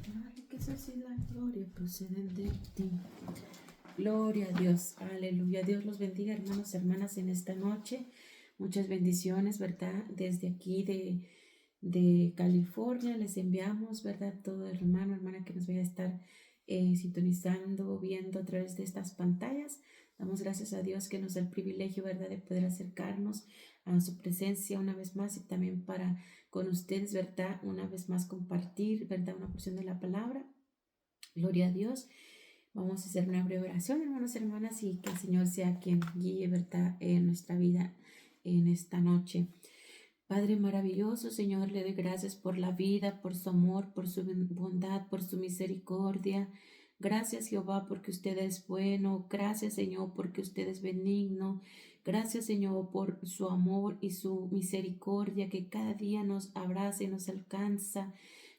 La riqueza y la gloria proceden de ti. Gloria a Dios, aleluya. Dios los bendiga, hermanos, hermanas, en esta noche. Muchas bendiciones, ¿verdad? Desde aquí de California les enviamos, ¿verdad? Todo hermano, hermana que nos vaya a estar sintonizando, viendo a través de estas pantallas. Damos gracias a Dios que nos da el privilegio, ¿verdad?, de poder acercarnos a su presencia una vez más y también para con ustedes, ¿verdad?, una vez más compartir, ¿verdad?, una porción de la palabra. Gloria a Dios. Vamos a hacer una breve oración, hermanos y hermanas, y que el Señor sea quien guíe, ¿verdad?, en nuestra vida en esta noche. Padre maravilloso, Señor, le doy gracias por la vida, por su amor, por su bondad, por su misericordia. Gracias, Jehová, porque usted es bueno. Gracias, Señor, porque usted es benigno. Gracias, Señor, por su amor y su misericordia que cada día nos abraza y nos alcanza.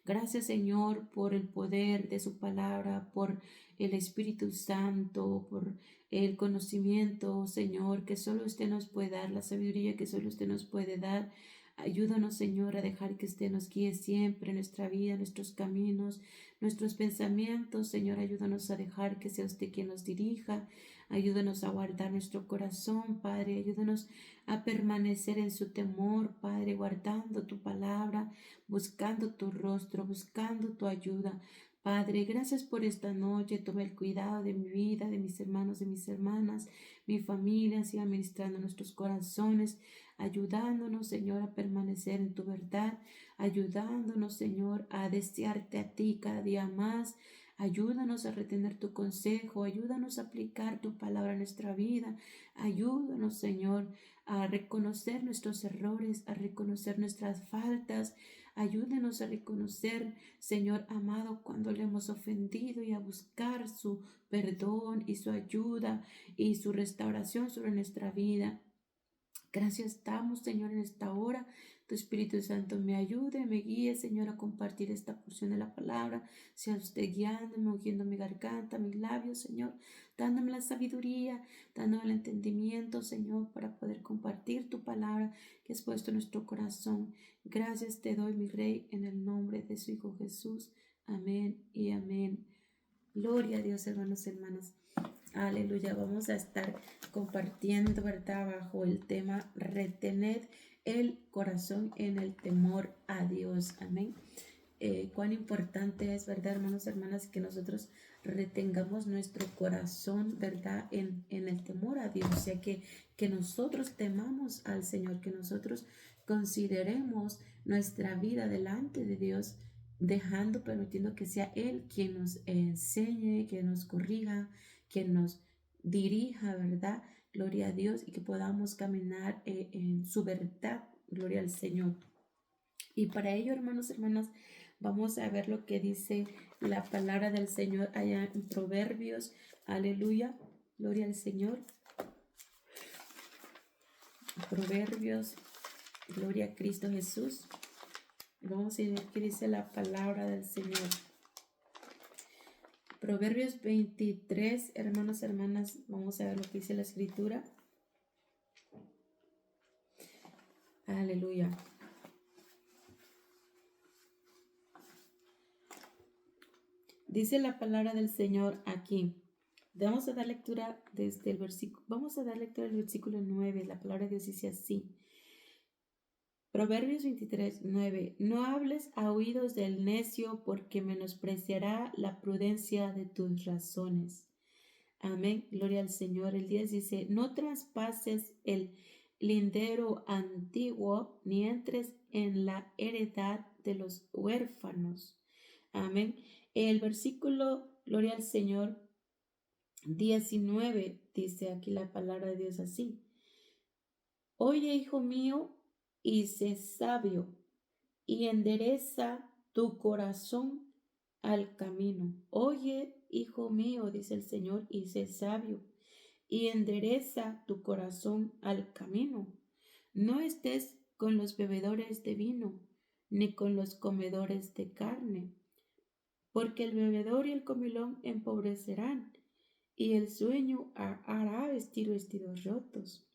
Gracias, Señor, por el poder de su palabra, por el Espíritu Santo, por el conocimiento, Señor, que solo usted nos puede dar, la sabiduría que solo usted nos puede dar. Ayúdanos, Señor, a dejar que usted nos guíe siempre en nuestra vida, nuestros caminos, nuestros pensamientos. Señor, ayúdanos a dejar que sea usted quien nos dirija. Ayúdanos a guardar nuestro corazón, Padre. Ayúdanos a permanecer en su temor, Padre, guardando tu palabra, buscando tu rostro, buscando tu ayuda. Padre, gracias por esta noche. Toma el cuidado de mi vida, de mis hermanos, de mis hermanas, mi familia. Siga ministrando nuestros corazones, ayudándonos, Señor, a permanecer en tu verdad, ayudándonos, Señor, a desearte a ti cada día más. Ayúdanos a retener tu consejo, ayúdanos a aplicar tu palabra en nuestra vida. Ayúdanos, Señor, a reconocer nuestros errores, a reconocer nuestras faltas. Ayúdanos a reconocer, Señor amado, cuando le hemos ofendido y a buscar su perdón y su ayuda y su restauración sobre nuestra vida. Gracias damos, Señor, en esta hora. Tu Espíritu Santo me ayude, me guíe, Señor, a compartir esta porción de la palabra. Sea usted guiándome, ungiendo mi garganta, mis labios, Señor, dándome la sabiduría, dándome el entendimiento, Señor, para poder compartir tu palabra que has puesto en nuestro corazón. Gracias te doy, mi Rey, en el nombre de su Hijo Jesús. Amén y amén. Gloria a Dios, hermanos y hermanas. Aleluya, vamos a estar compartiendo, ¿verdad?, bajo el tema retened el corazón en el temor a Dios. Amén. Cuán importante es, ¿verdad, hermanos y hermanas, que nosotros retengamos nuestro corazón, ¿verdad?, en el temor a Dios. O sea, que nosotros temamos al Señor, que nosotros consideremos nuestra vida delante de Dios, permitiendo que sea Él quien nos enseñe, que nos corrija, que nos dirija, ¿verdad? Gloria a Dios, y que podamos caminar en su verdad. Gloria al Señor. Y para ello, hermanos y hermanas, vamos a ver lo que dice la palabra del Señor allá en Proverbios. Aleluya. Gloria al Señor. Proverbios. Gloria a Cristo Jesús. Vamos a ver qué dice la palabra del Señor. Proverbios 23, hermanos, hermanas, vamos a ver lo que dice la escritura. Aleluya. Dice la palabra del Señor aquí. Vamos a dar lectura desde el versículo, vamos a dar lectura del versículo 9. La palabra de Dios dice así. Proverbios 23, 9. No hables a oídos del necio, porque menospreciará la prudencia de tus razones. Amén. Gloria al Señor. El 10 dice, no traspases el lindero antiguo, ni entres en la heredad de los huérfanos. Amén. El versículo, gloria al Señor, 19, dice aquí la palabra de Dios así. Oye, hijo mío, y sé sabio, y endereza tu corazón al camino. Oye, hijo mío, dice el Señor, y sé sabio, y endereza tu corazón al camino. No estés con los bebedores de vino, ni con los comedores de carne, porque el bebedor y el comilón empobrecerán, y el sueño hará vestir vestidos rotos.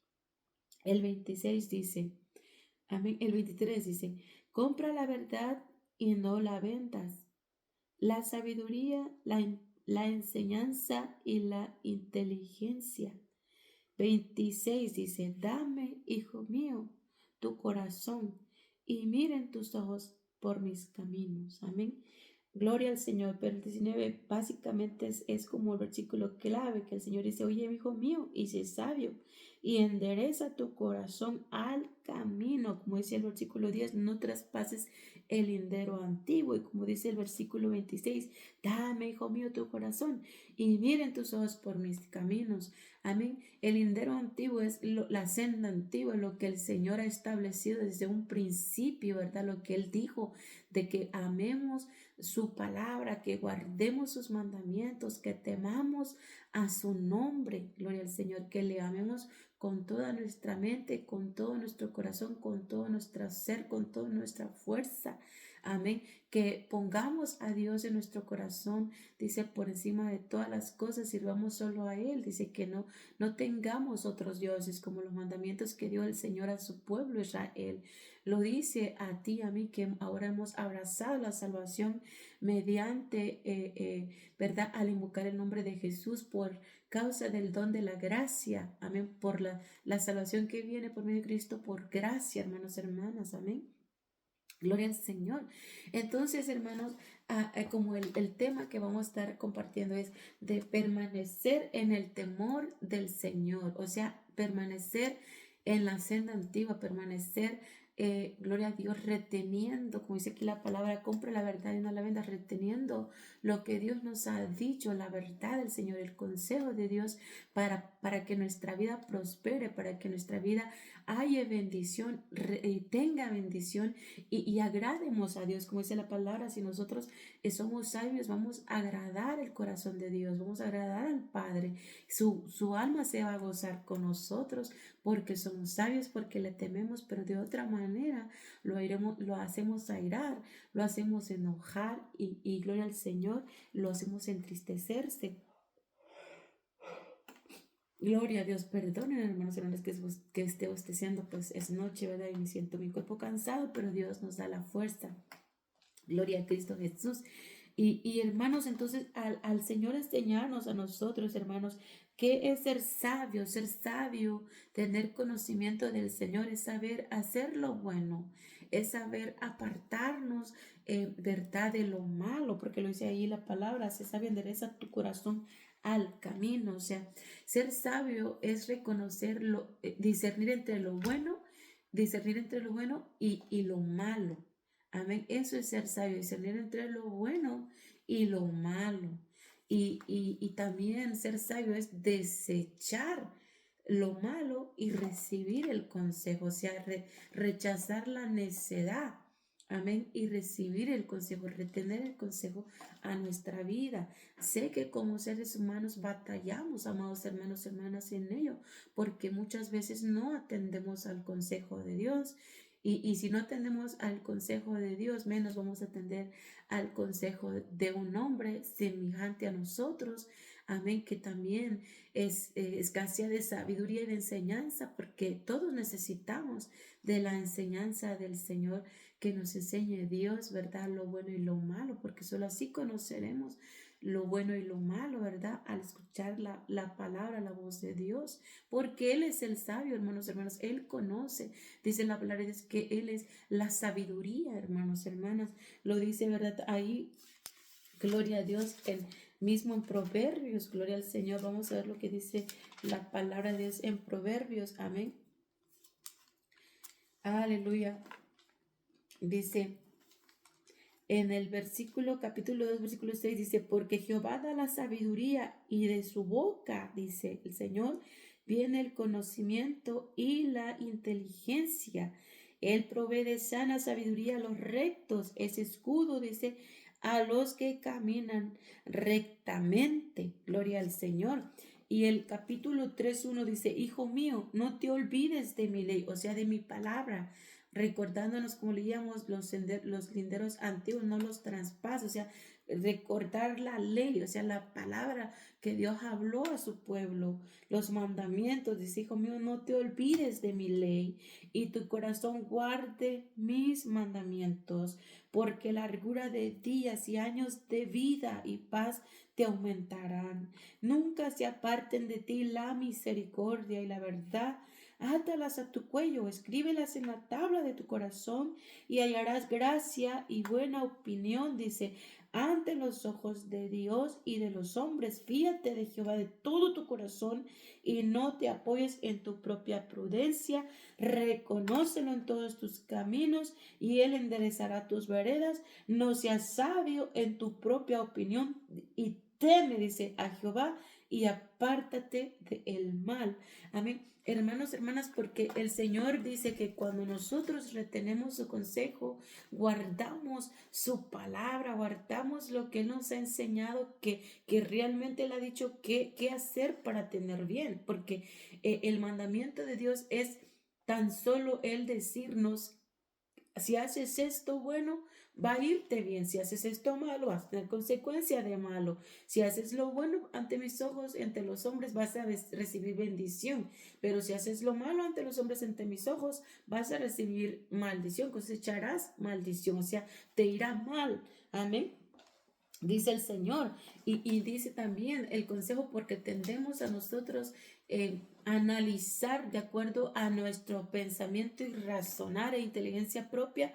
El 26 dice, amén, el 23 dice, compra la verdad y no la vendas, la sabiduría, la enseñanza y la inteligencia. 26 dice, dame, hijo mío, tu corazón y miren tus ojos por mis caminos. Amén. Gloria al Señor. Pero el 19 básicamente es como el versículo clave que el Señor dice, oye, hijo mío, y sé sabio y endereza tu corazón al camino. Como dice el versículo 10, no traspases el lindero antiguo. Y como dice el versículo 26, dame, hijo mío, tu corazón y miren tus ojos por mis caminos. Amén. El lindero antiguo es la senda antigua, lo que el Señor ha establecido desde un principio, ¿verdad? Lo que Él dijo de que amemos su palabra, que guardemos sus mandamientos, que temamos a su nombre, gloria al Señor, que le amemos con toda nuestra mente, con todo nuestro corazón, con todo nuestro ser, con toda nuestra fuerza. Amén. Que pongamos a Dios en nuestro corazón, dice, por encima de todas las cosas, sirvamos solo a Él. Dice que no tengamos otros dioses, como los mandamientos que dio el Señor a su pueblo Israel. Lo dice a ti, a mí, que ahora hemos abrazado la salvación mediante, ¿verdad? Al invocar el nombre de Jesús por causa del don de la gracia. Amén. Por la salvación que viene por medio de Cristo, por gracia, hermanos, hermanas. Amén. Gloria al Señor. Entonces, hermanos, como el tema que vamos a estar compartiendo es de permanecer en el temor del Señor, o sea, permanecer en la senda antigua, permanecer, gloria a Dios, reteniendo, como dice aquí la palabra, compre la verdad y no la venda, reteniendo lo que Dios nos ha dicho, la verdad del Señor, el consejo de Dios para que nuestra vida prospere, para que nuestra vida haya bendición, tenga bendición y agrademos a Dios, como dice la palabra. Si nosotros somos sabios, vamos a agradar el corazón de Dios, vamos a agradar al Padre. Su alma se va a gozar con nosotros porque somos sabios, porque le tememos, pero de otra manera lo hacemos airar, lo hacemos enojar y gloria al Señor, lo hacemos entristecerse. Gloria a Dios, perdonen hermanos y hermanas que esté bosteciendo, pues es noche, ¿verdad? Y me siento mi cuerpo cansado, pero Dios nos da la fuerza. Gloria a Cristo Jesús. Y hermanos, entonces al Señor enseñarnos a nosotros, hermanos, ¿qué es ser sabio, tener conocimiento del Señor, es saber hacer lo bueno, es saber apartarnos, verdad, de lo malo, porque lo dice ahí la palabra, se sabe, endereza tu corazón al camino. O sea, ser sabio es reconocerlo, discernir entre lo bueno, y lo malo. Amén. Eso es ser sabio, discernir entre lo bueno y lo malo. Y también ser sabio es desechar lo malo y recibir el consejo, o sea, rechazar la necedad. Amén. Y recibir el consejo, retener el consejo a nuestra vida. Sé que como seres humanos batallamos, amados hermanos, hermanas, en ello, porque muchas veces no atendemos al consejo de Dios. Y si no atendemos al consejo de Dios, menos vamos a atender al consejo de un hombre semejante a nosotros. Amén, que también es escasez de sabiduría y de enseñanza, porque todos necesitamos de la enseñanza del Señor, que nos enseñe Dios, ¿verdad? Lo bueno y lo malo, porque solo así conoceremos lo bueno y lo malo, ¿verdad? Al escuchar la palabra, la voz de Dios, porque Él es el sabio, hermanos, hermanas, Él conoce, dice la palabra, es que Él es la sabiduría, hermanos, hermanas, lo dice, ¿verdad? Ahí, gloria a Dios, mismo en Proverbios, gloria al Señor, vamos a ver lo que dice la palabra de Dios en Proverbios, amén. Aleluya. Dice, en el capítulo 2, versículo 6, dice, porque Jehová da la sabiduría y de su boca, dice el Señor, viene el conocimiento y la inteligencia. Él provee de sana sabiduría a los rectos, es escudo, dice, a los que caminan rectamente. Gloria al Señor. Y el capítulo 3:1 dice, hijo mío, no te olvides de mi ley, o sea, de mi palabra. recordándonos, como leíamos, los linderos antiguos, no los traspasos, o sea, recordar la ley, o sea, la palabra que Dios habló a su pueblo, los mandamientos. Dice, hijo mío, no te olvides de mi ley y tu corazón guarde mis mandamientos, porque largura de días y años de vida y paz te aumentarán. Nunca se aparten de ti la misericordia y la verdad. Átalas a tu cuello, escríbelas en la tabla de tu corazón y hallarás gracia y buena opinión, dice, ante los ojos de Dios y de los hombres. Fíate de Jehová de todo tu corazón y no te apoyes en tu propia prudencia. Reconócelo en todos tus caminos y él enderezará tus veredas. No seas sabio en tu propia opinión y teme, dice, a Jehová y apártate del mal. Amén. Hermanos, hermanas, porque el Señor dice que cuando nosotros retenemos su consejo, guardamos su palabra, guardamos lo que Él nos ha enseñado, que realmente Él ha dicho qué hacer para tener bien, porque el mandamiento de Dios es tan solo Él decirnos, si haces esto bueno, va a irte bien. Si haces esto malo, vas a tener consecuencia de malo. Si haces lo bueno ante mis ojos, ante los hombres, vas a recibir bendición. Pero si haces lo malo ante los hombres, ante mis ojos, vas a recibir maldición. Cosecharás maldición. O sea, te irá mal. Amén. Dice el Señor y dice también el consejo, porque tendemos a nosotros analizar de acuerdo a nuestro pensamiento y razonar e inteligencia propia.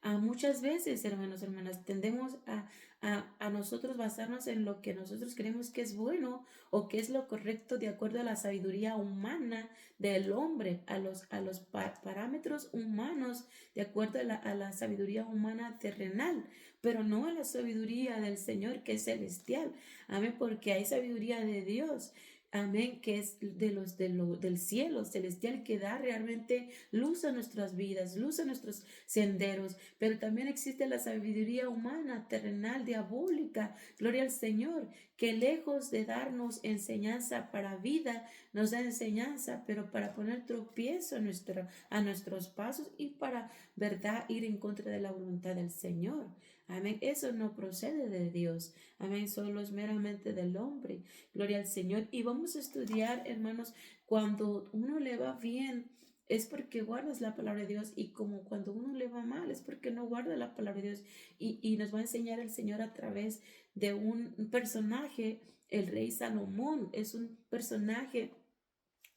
A muchas veces, hermanos, hermanas, tendemos a nosotros basarnos en lo que nosotros creemos que es bueno o que es lo correcto de acuerdo a la sabiduría humana del hombre, a los parámetros humanos, de acuerdo a la sabiduría humana terrenal, pero no a la sabiduría del Señor que es celestial. Amén, porque hay sabiduría de Dios. Amén, que es del cielo celestial, que da realmente luz a nuestras vidas, luz a nuestros senderos, pero también existe la sabiduría humana, terrenal, diabólica, gloria al Señor, que lejos de darnos enseñanza para vida, nos da enseñanza, pero para poner tropiezo a nuestros pasos y para, verdad, ir en contra de la voluntad del Señor. Amén, eso no procede de Dios. Amén, solo es meramente del hombre. Gloria al Señor. Y vamos a estudiar, hermanos, cuando uno le va bien, es porque guardas la palabra de Dios, y como cuando uno le va mal, es porque no guarda la palabra de Dios. Y nos va a enseñar el Señor a través de un personaje, el rey Salomón. Es un personaje,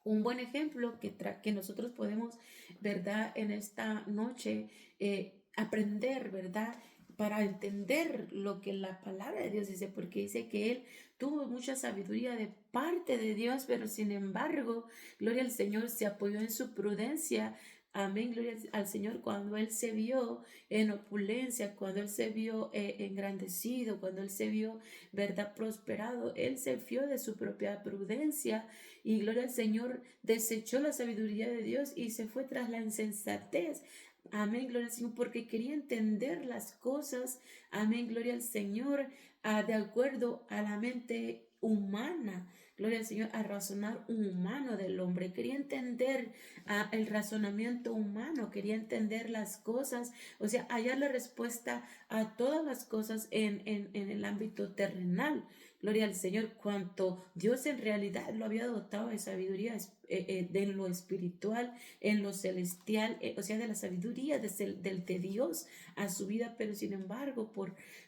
un buen ejemplo que nosotros podemos, ¿verdad?, en esta noche aprender, ¿verdad?, para entender lo que la palabra de Dios dice, porque dice que él tuvo mucha sabiduría de parte de Dios, pero sin embargo, gloria al Señor, se apoyó en su prudencia. Amén, gloria al Señor, cuando él se vio en opulencia, cuando él se vio engrandecido, cuando él se vio, verdad, prosperado, él se fió de su propia prudencia y, gloria al Señor, desechó la sabiduría de Dios y se fue tras la insensatez. Amén, gloria al Señor, porque quería entender las cosas. Amén, gloria al Señor, de acuerdo a la mente humana. Gloria al Señor, al razonar humano del hombre. Quería entender el razonamiento humano, quería entender las cosas, o sea, hallar la respuesta a todas las cosas en el ámbito terrenal. Gloria al Señor, cuanto Dios en realidad lo había dotado de sabiduría de lo espiritual, en lo celestial, o sea, de la sabiduría de Dios a su vida, pero sin embargo,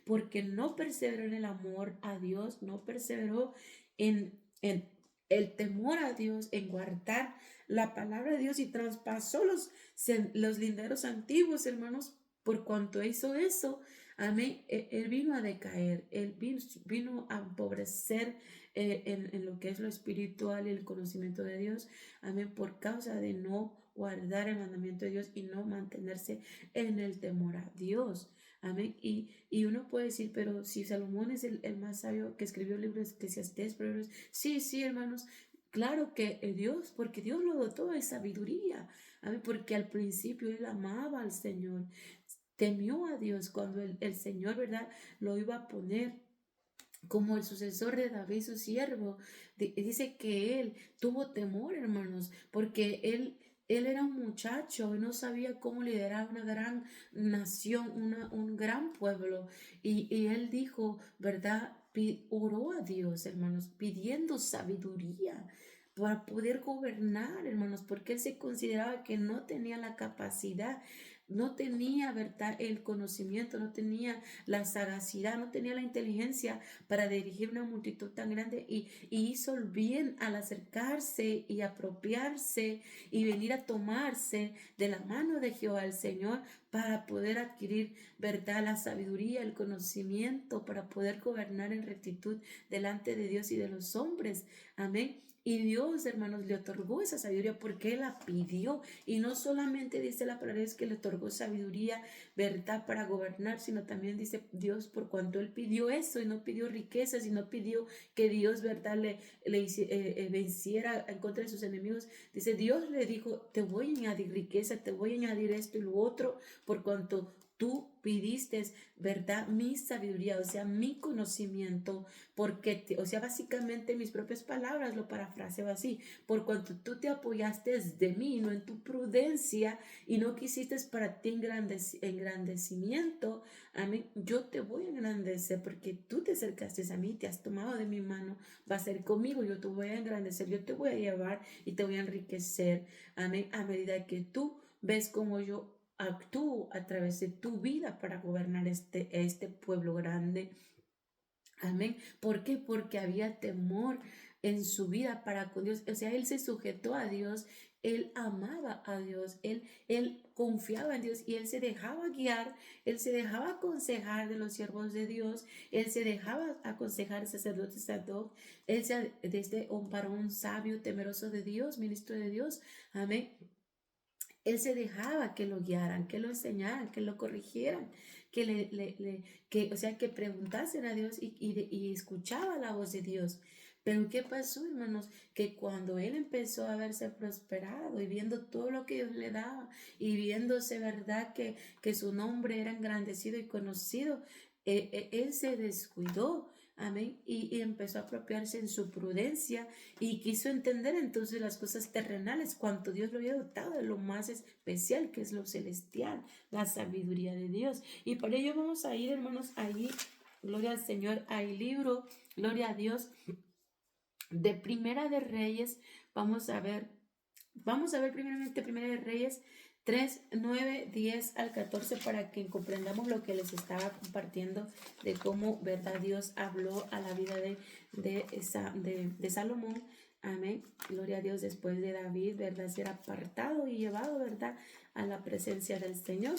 porque no perseveró en el amor a Dios, no perseveró en el temor a Dios, en guardar la palabra de Dios, y traspasó los linderos antiguos, hermanos. Por cuanto hizo eso, amén, él vino a decaer, él vino a empobrecer en lo que es lo espiritual y el conocimiento de Dios, amén, por causa de no guardar el mandamiento de Dios y no mantenerse en el temor a Dios. Amén. Y uno puede decir, pero si Salomón es el más sabio que escribió el libro de Eclesiastés, Proverbios, sí, hermanos, claro que Dios, porque Dios lo dotó de sabiduría. Amén. Porque al principio él amaba al Señor, temió a Dios cuando el Señor, ¿verdad?, lo iba a poner como el sucesor de David, su siervo. Dice que él tuvo temor, hermanos, porque él Él era un muchacho y no sabía cómo liderar una gran nación, un gran pueblo. Y él dijo, ¿verdad? Oró a Dios, hermanos, pidiendo sabiduría para poder gobernar, hermanos, porque él se consideraba que no tenía la capacidad, no tenía, ¿verdad?, el conocimiento, no tenía la sagacidad, no tenía la inteligencia para dirigir una multitud tan grande y hizo el bien al acercarse y apropiarse y venir a tomarse de la mano de Jehová el Señor para poder adquirir, ¿verdad?, la sabiduría, el conocimiento, para poder gobernar en rectitud delante de Dios y de los hombres. Amén. Y Dios, hermanos, le otorgó esa sabiduría porque Él la pidió. Y no solamente dice la palabra es que le otorgó sabiduría, verdad, para gobernar, sino también dice Dios por cuanto Él pidió eso y no pidió riquezas y no pidió que Dios, verdad, venciera en contra de sus enemigos. Dice, Dios le dijo, te voy a añadir riqueza, te voy a añadir esto y lo otro, por cuanto tú pidiste, verdad, mi sabiduría, o sea, mi conocimiento, porque, o sea, básicamente mis propias palabras lo parafraseo así, por cuanto tú te apoyaste de mí, no en tu prudencia, y no quisiste para ti engrandecimiento, amén, yo te voy a engrandecer, porque tú te acercaste a mí, te has tomado de mi mano, vas a ser conmigo, yo te voy a engrandecer, yo te voy a llevar y te voy a enriquecer, amén, a medida que tú ves como yo actúo a través de tu vida para gobernar este pueblo grande. Amén. ¿Por qué? Porque había temor en su vida para con Dios. O sea, él se sujetó a Dios, él amaba a Dios, él confiaba en Dios y él se dejaba guiar, él se dejaba aconsejar de los siervos de Dios, él se dejaba aconsejar de sacerdotes Sadoc, él se desde un varón sabio, temeroso de Dios, ministro de Dios. Amén. Él se dejaba que lo guiaran, que lo enseñaran, que lo corrigieran, que, o sea, que preguntasen a Dios y escuchaba la voz de Dios. Pero ¿qué pasó, hermanos? Que cuando él empezó a verse prosperado y viendo todo lo que Dios le daba y viéndose, ¿verdad?, que su nombre era engrandecido y conocido, él se descuidó. Amén. Y empezó a apropiarse en su prudencia y quiso entender entonces las cosas terrenales, cuanto Dios lo había dotado de lo más especial que es lo celestial, la sabiduría de Dios. Y para ello vamos a ir, hermanos, ahí, gloria al Señor, hay libro, gloria a Dios, de Primera de Reyes. Vamos a ver primeramente Primera de Reyes 3, 9, 10 al 14 para que comprendamos lo que les estaba compartiendo de cómo, verdad, Dios habló a la vida de Salomón. Amén. Gloria a Dios, después de David, verdad, ser apartado y llevado, verdad, a la presencia del Señor.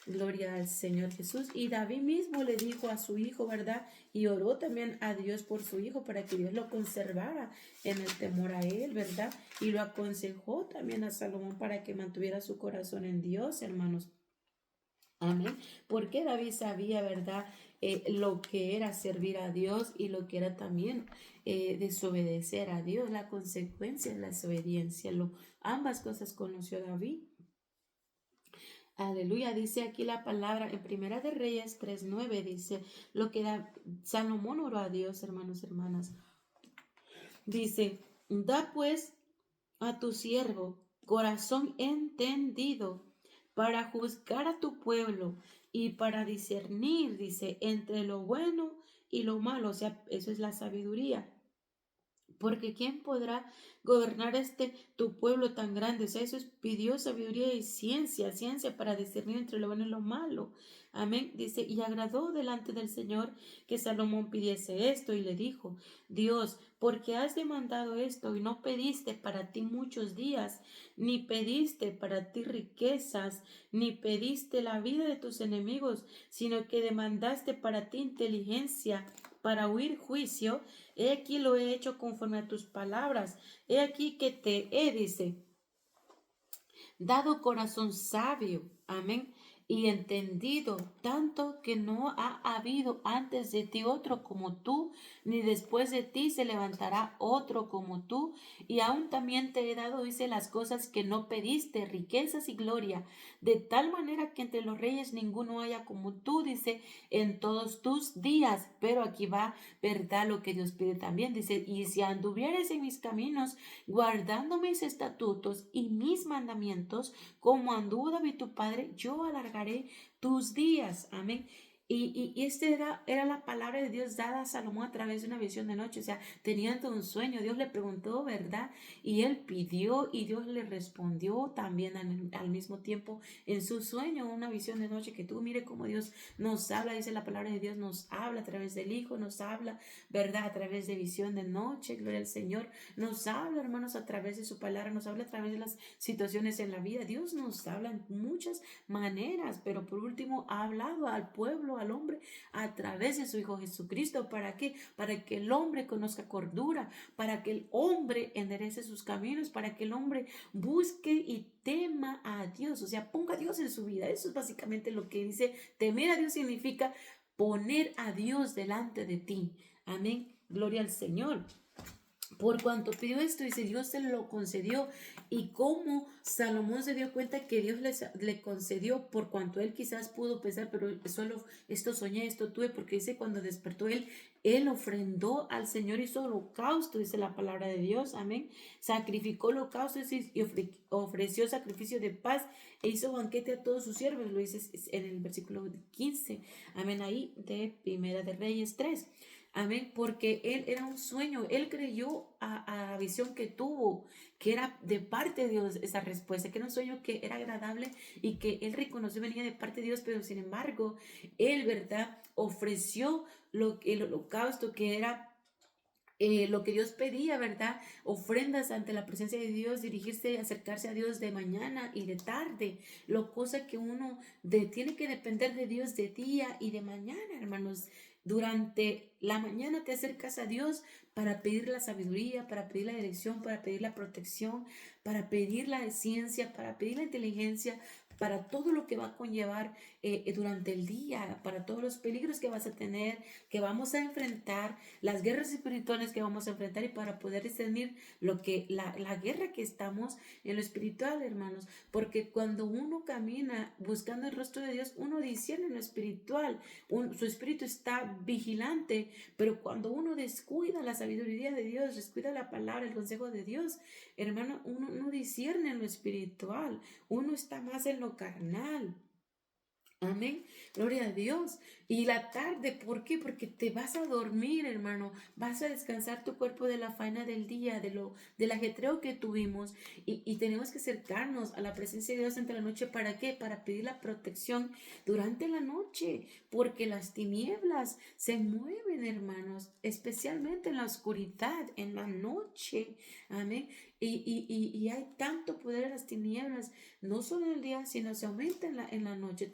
Gloria al Señor Jesús. Y David mismo le dijo a su hijo, ¿verdad? Y oró también a Dios por su hijo para que Dios lo conservara en el temor a él, ¿verdad? Y lo aconsejó también a Salomón para que mantuviera su corazón en Dios, hermanos. Amén. Porque David sabía, ¿verdad? Lo que era servir a Dios y lo que era también desobedecer a Dios, la consecuencia de la desobediencia. Ambas cosas conoció David. Aleluya, dice aquí la palabra en Primera de Reyes 3:9, dice lo que Salomón oró a Dios, hermanos, hermanas. Dice, da pues a tu siervo corazón entendido para juzgar a tu pueblo y para discernir, dice, entre lo bueno y lo malo. O sea, eso es la sabiduría. Porque ¿quién podrá gobernar tu pueblo tan grande? O sea, eso pidió sabiduría y ciencia para discernir entre lo bueno y lo malo. Amén. Dice, y agradó delante del Señor que Salomón pidiese esto y le dijo, Dios, porque has demandado esto y no pediste para ti muchos días, ni pediste para ti riquezas, ni pediste la vida de tus enemigos, sino que demandaste para ti inteligencia para huir juicio. He aquí lo he hecho conforme a tus palabras. He aquí que te he, dice, dado corazón sabio. Amén. y entendido, tanto que no ha habido antes de ti otro como tú, ni después de ti se levantará otro como tú, y aún también te he dado, dice, las cosas que no pediste, riquezas y gloria, de tal manera que entre los reyes ninguno haya como tú, dice, en todos tus días. Pero aquí va, ¿verdad? Lo que Dios pide también, dice, y si anduvieres en mis caminos, guardando mis estatutos y mis mandamientos, como anduvo David tu padre, yo alargaré tus días. Amén. Y este era la palabra de Dios dada a Salomón a través de una visión de noche. O sea, teniendo un sueño, Dios le preguntó, ¿verdad? Y él pidió y Dios le respondió también al mismo tiempo en su sueño, una visión de noche que tú mire cómo Dios nos habla, dice la palabra de Dios, nos habla a través del Hijo, nos habla, ¿verdad? A través de visión de noche, gloria al Señor, nos habla, hermanos, a través de su palabra, nos habla a través de las situaciones en la vida. Dios nos habla en muchas maneras, pero por último ha hablado al pueblo, al hombre, a través de su Hijo Jesucristo. ¿Para qué? Para que el hombre conozca cordura, para que el hombre enderece sus caminos, para que el hombre busque y tema a Dios, o sea, ponga a Dios en su vida. Eso es básicamente lo que dice. Temer a Dios significa poner a Dios delante de ti. Amén. Gloria al Señor. Por cuanto pidió esto, dice, Dios se lo concedió. Y cómo Salomón se dio cuenta que Dios le concedió, por cuanto él quizás pudo pensar, pero solo esto soñé, esto tuve, porque dice, cuando despertó él ofrendó al Señor, hizo holocausto, dice la palabra de Dios, amén. Sacrificó holocausto y ofreció sacrificio de paz e hizo banquete a todos sus siervos, lo dice en el versículo 15, amén, ahí de Primera de Reyes 3. Amén, porque él era un sueño, él creyó a la visión que tuvo, que era de parte de Dios esa respuesta, que era un sueño que era agradable y que él reconoció venía de parte de Dios, pero sin embargo, él, ¿verdad? Ofreció el holocausto que era lo que Dios pedía, ¿verdad? Ofrendas ante la presencia de Dios, dirigirse, acercarse a Dios de mañana y de tarde, lo cosa que uno tiene que depender de Dios de día y de mañana, hermanos. Durante la mañana te acercas a Dios para pedir la sabiduría, para pedir la dirección, para pedir la protección, para pedir la ciencia, para pedir la inteligencia, para todo lo que va a conllevar durante el día, para todos los peligros que vas a tener, que vamos a enfrentar, las guerras espirituales que vamos a enfrentar, y para poder discernir lo que la guerra que estamos en lo espiritual, hermanos, porque cuando uno camina buscando el rostro de Dios, uno discierne en lo espiritual, su espíritu está vigilante, pero cuando uno descuida la sabiduría de Dios, descuida la palabra, el consejo de Dios, hermano, uno no discierne en lo espiritual, uno está más en lo carnal. Amén, gloria a Dios. Y la tarde, ¿por qué? Porque te vas a dormir, hermano, vas a descansar tu cuerpo de la faena del día, del ajetreo que tuvimos, y tenemos que acercarnos a la presencia de Dios entre la noche. ¿Para qué? Para pedir la protección durante la noche, porque las tinieblas se mueven, hermanos, especialmente en la oscuridad, en la noche. Amén. Y hay tanto poder en las tinieblas, no solo en el día, sino se aumenta en la noche.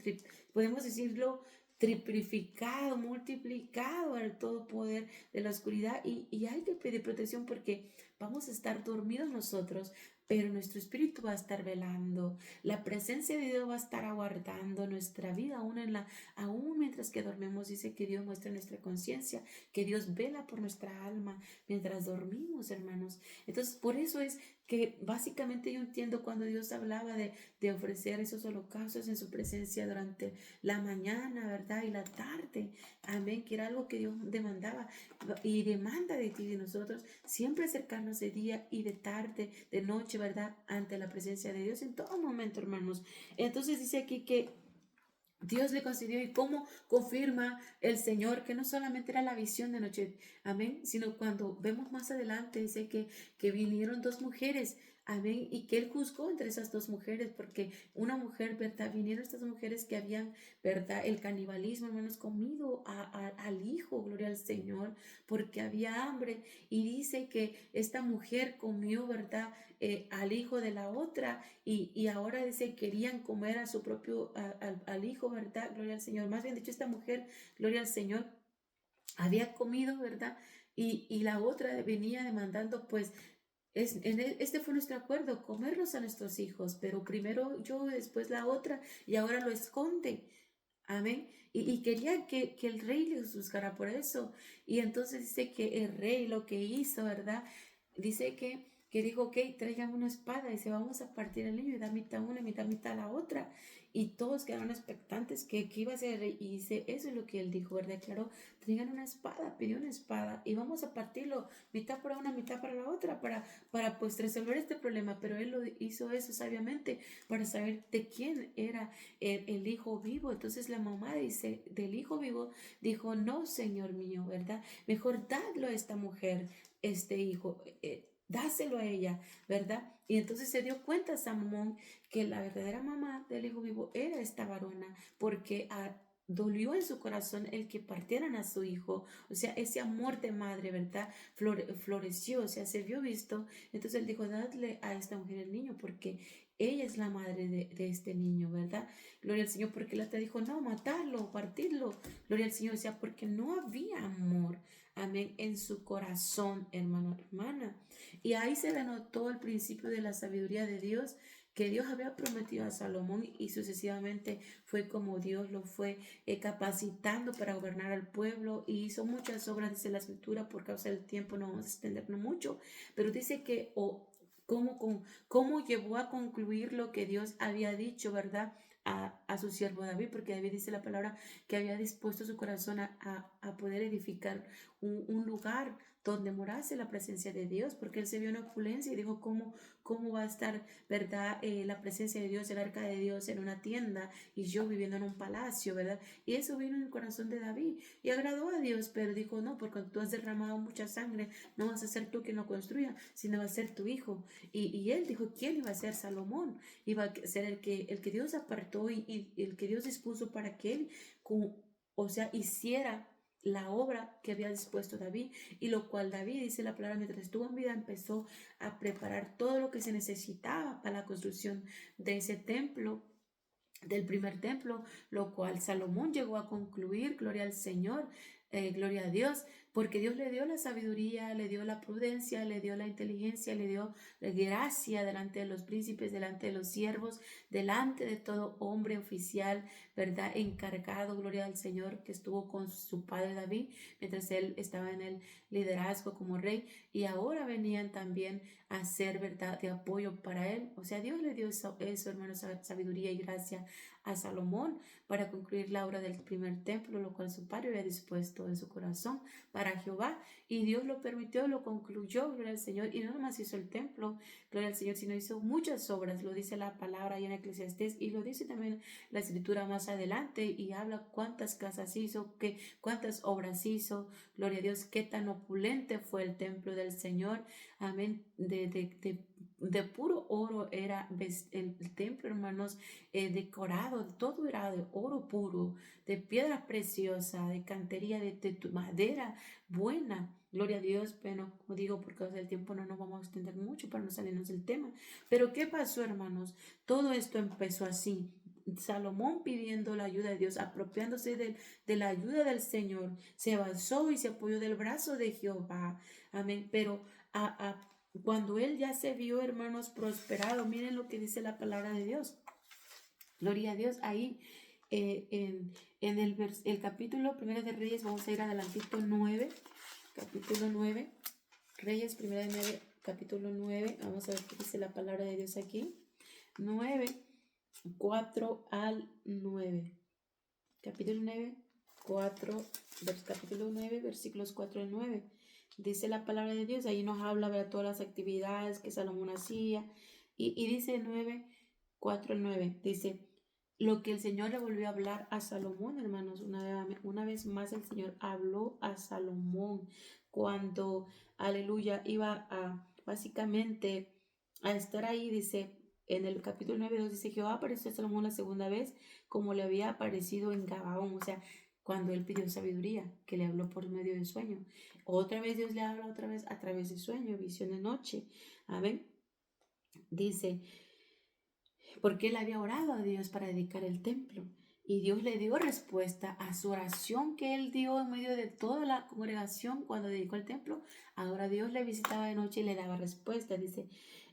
Podemos decirlo, triplificado, multiplicado al todo poder de la oscuridad, y hay que pedir protección porque vamos a estar dormidos nosotros, pero nuestro espíritu va a estar velando, la presencia de Dios va a estar aguardando nuestra vida aún mientras que dormimos. Dice que Dios muestra nuestra conciencia, que Dios vela por nuestra alma mientras dormimos, hermanos. Entonces, por eso es que básicamente yo entiendo cuando Dios hablaba de ofrecer esos holocaustos en su presencia durante la mañana, ¿verdad? Y la tarde, amén, que era algo que Dios demandaba y demanda de ti y de nosotros, siempre acercarnos de día y de tarde, de noche, ¿verdad? Ante la presencia de Dios en todo momento, hermanos. Entonces dice aquí que Dios le concedió, y cómo confirma el Señor que no solamente era la visión de noche, amén, sino cuando vemos más adelante, dice que vinieron dos mujeres, amén, y que él juzgó entre esas dos mujeres, porque una mujer, ¿verdad? Vinieron estas mujeres que habían, ¿verdad? El canibalismo, hermanos, comido al hijo, gloria al Señor, porque había hambre, y dice que esta mujer comió, ¿verdad? Al hijo de la otra, y ahora dice querían comer a su propio, al hijo, ¿verdad? Gloria al Señor. Más bien dicho, esta mujer, gloria al Señor, había comido, ¿verdad? Y la otra venía demandando, pues, Este fue nuestro acuerdo, comerlos a nuestros hijos, pero primero yo, después la otra, y ahora lo esconde. Amén. Y quería que el rey les juzgara por eso. Y entonces dice que el rey lo que hizo, ¿verdad? Dice que dijo, ok, traigan una espada y se vamos a partir el niño y da mitad una y mitad la otra. Y todos quedaron expectantes que iba a ser el rey. Y dice, eso es lo que él dijo, ¿verdad? Declaró, traigan una espada, pidió una espada y vamos a partirlo, mitad para una, mitad para la otra, para pues resolver este problema. Pero él lo hizo eso sabiamente para saber de quién era el hijo vivo. Entonces la mamá dice, del hijo vivo, dijo, no, Señor mío, ¿verdad? Mejor dadlo a esta mujer, este hijo, dáselo a ella, ¿verdad? Y entonces se dio cuenta Salomón que la verdadera mamá del hijo vivo era esta varona, porque dolió en su corazón el que partieran a su hijo, o sea, ese amor de madre, ¿verdad? Floreció, o sea, se vio visto. Entonces él dijo, dadle a esta mujer el niño, porque ella es la madre de este niño, ¿verdad? Gloria al Señor, porque él te dijo, no, matarlo, partirlo. Gloria al Señor, o sea, porque no había amor, amén, en su corazón, hermano, hermana. Y ahí se denotó el principio de la sabiduría de Dios, que Dios había prometido a Salomón, y sucesivamente fue como Dios lo fue capacitando para gobernar al pueblo, y hizo muchas obras, dice la escritura. Por causa del tiempo no vamos a extendernos mucho, pero dice que cómo llevó a concluir lo que Dios había dicho, ¿verdad? A su siervo David, porque David dice la palabra que había dispuesto su corazón a poder edificar un lugar donde morase la presencia de Dios, porque él se vio en opulencia y dijo, ¿cómo va a estar, verdad, la presencia de Dios, el arca de Dios en una tienda y yo viviendo en un palacio, ¿verdad? Y eso vino en el corazón de David y agradó a Dios, pero dijo, no, porque tú has derramado mucha sangre, no vas a ser tú quien lo construya, sino va a ser tu hijo. Y él dijo, ¿quién iba a ser Salomón? Iba a ser el que Dios apartó y el que Dios dispuso para que él, o sea, hiciera la obra que había dispuesto David, y lo cual David, dice la palabra, mientras estuvo en vida, empezó a preparar todo lo que se necesitaba para la construcción de ese templo, del primer templo, lo cual Salomón llegó a concluir. Gloria al Señor, gloria a Dios, porque Dios le dio la sabiduría, le dio la prudencia, le dio la inteligencia, le dio la gracia delante de los príncipes, delante de los siervos, delante de todo hombre oficial, ¿verdad? Encargado, gloria al Señor, que estuvo con su padre David, mientras él estaba en el liderazgo como rey, y ahora venían también a ser, ¿verdad?, de apoyo para él. O sea, Dios le dio eso, hermanos, sabiduría y gracia a Salomón para concluir la obra del primer templo, lo cual su padre había dispuesto en su corazón para Jehová, y Dios lo permitió, lo concluyó, gloria al Señor. Y no nomás hizo el templo, gloria al Señor, sino hizo muchas obras, lo dice la palabra ahí en Eclesiastés, y lo dice también la escritura más adelante, y habla cuántas casas hizo, cuántas obras hizo, gloria a Dios, qué tan opulente fue el templo del Señor, amén. De puro oro era el templo, hermanos, decorado, todo era de oro puro, de piedra preciosa, de cantería, de madera buena. Gloria a Dios. Pero como digo, por causa del tiempo no nos vamos a extender mucho para no salirnos del tema. Pero ¿qué pasó, hermanos? Todo esto empezó así. Salomón pidiendo la ayuda de Dios, apropiándose de la ayuda del Señor, se basó y se apoyó del brazo de Jehová. Amén. Pero cuando él ya se vio, hermanos, prosperado, miren lo que dice la palabra de Dios. Gloria a Dios. Ahí en el capítulo 1 de Reyes, vamos a ir adelantito, 9, capítulo 9, Reyes 1 de 9, capítulo 9, vamos a ver qué dice la palabra de Dios aquí. 9, 4 al 9. Capítulo 9, capítulo 9, versículos 4 al 9. Dice la palabra de Dios, ahí nos habla de todas las actividades que Salomón hacía. Y dice 9, 4 al 9, dice, lo que el Señor le volvió a hablar a Salomón, hermanos, una vez más el Señor habló a Salomón cuando, aleluya, iba básicamente a estar ahí. Dice, en el capítulo 9, 2, dice, Jehová apareció a Salomón la segunda vez como le había aparecido en Gabaón, o sea, cuando él pidió sabiduría, que le habló por medio de sueño. Otra vez Dios le habla otra vez a través de sueño, visión de noche. Amén. Dice, porque él había orado a Dios para dedicar el templo. Y Dios le dio respuesta a su oración que él dio en medio de toda la congregación cuando dedicó el templo. Ahora Dios le visitaba de noche y le daba respuesta. Dice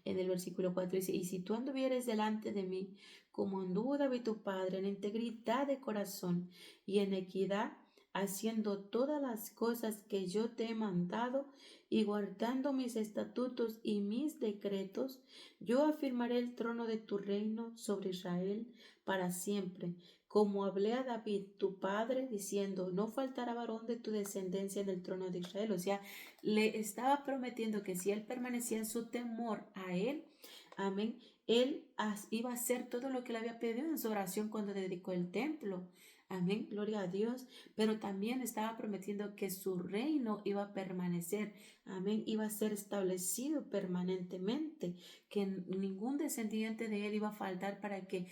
en el versículo 4, dice, y si tú anduvieres delante de mí, como anduvo David tu padre, en integridad de corazón y en equidad, haciendo todas las cosas que yo te he mandado y guardando mis estatutos y mis decretos, yo afirmaré el trono de tu reino sobre Israel para siempre, como hablé a David, tu padre, diciendo, no faltará varón de tu descendencia en el trono de Israel. O sea, le estaba prometiendo que si él permanecía en su temor a él, amén, él iba a hacer todo lo que le había pedido en su oración cuando dedicó el templo. Amén, gloria a Dios. Pero también estaba prometiendo que su reino iba a permanecer. Amén, iba a ser establecido permanentemente, que ningún descendiente de él iba a faltar para que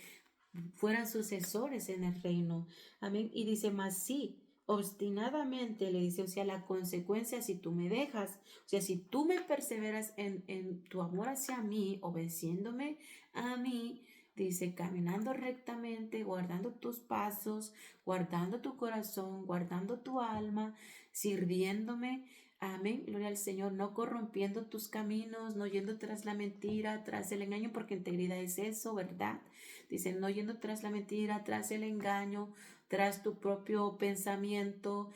fueran sucesores en el reino. Amén. Y dice, más sí, obstinadamente le dice, o sea, la consecuencia si tú me dejas, o sea, si tú me perseveras en tu amor hacia mí, obedeciéndome a mí, dice, caminando rectamente, guardando tus pasos, guardando tu corazón, guardando tu alma, sirviéndome. Amén, gloria al Señor, no corrompiendo tus caminos, no yendo tras la mentira, tras el engaño, porque integridad es eso, ¿verdad? Dice, no yendo tras la mentira, tras el engaño, tras tu propio pensamiento,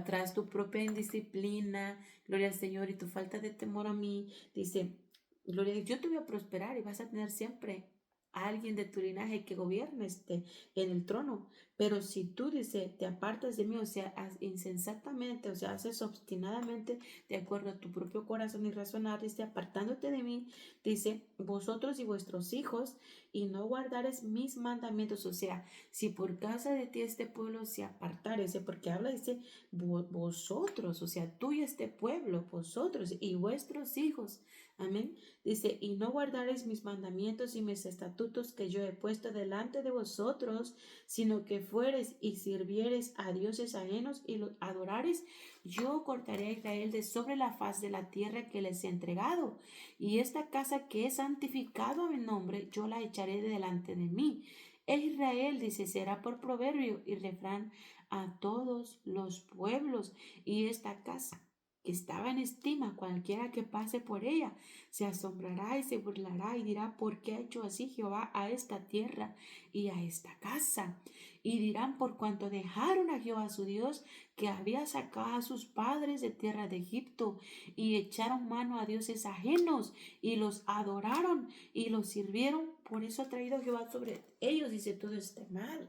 tras tu propia indisciplina, gloria al Señor, y tu falta de temor a mí. Dice, gloria a Dios, yo te voy a prosperar y vas a tener siempre a alguien de tu linaje que gobierne en el trono. Pero si tú, dice, te apartas de mí, o sea, insensatamente, o sea, haces obstinadamente de acuerdo a tu propio corazón y razonar, dice, apartándote de mí, dice, vosotros y vuestros hijos, y no guardares mis mandamientos. O sea, si por causa de ti este pueblo se apartare, porque habla, dice, vosotros, o sea, tú y este pueblo, vosotros y vuestros hijos. Amén. Dice, y no guardaréis mis mandamientos y mis estatutos que yo he puesto delante de vosotros, sino que fueres y sirvieres a dioses ajenos y los adorares, yo cortaré a Israel de sobre la faz de la tierra que les he entregado. Y esta casa que he santificado a mi nombre, yo la echaré de delante de mí. Israel, dice, será por proverbio y refrán a todos los pueblos. Y esta casa que estaba en estima, cualquiera que pase por ella, se asombrará y se burlará y dirá, ¿por qué ha hecho así Jehová a esta tierra y a esta casa? Y dirán, por cuanto dejaron a Jehová su Dios, que había sacado a sus padres de tierra de Egipto, y echaron mano a dioses ajenos, y los adoraron, y los sirvieron, por eso ha traído Jehová sobre ellos, dice, todo este mal.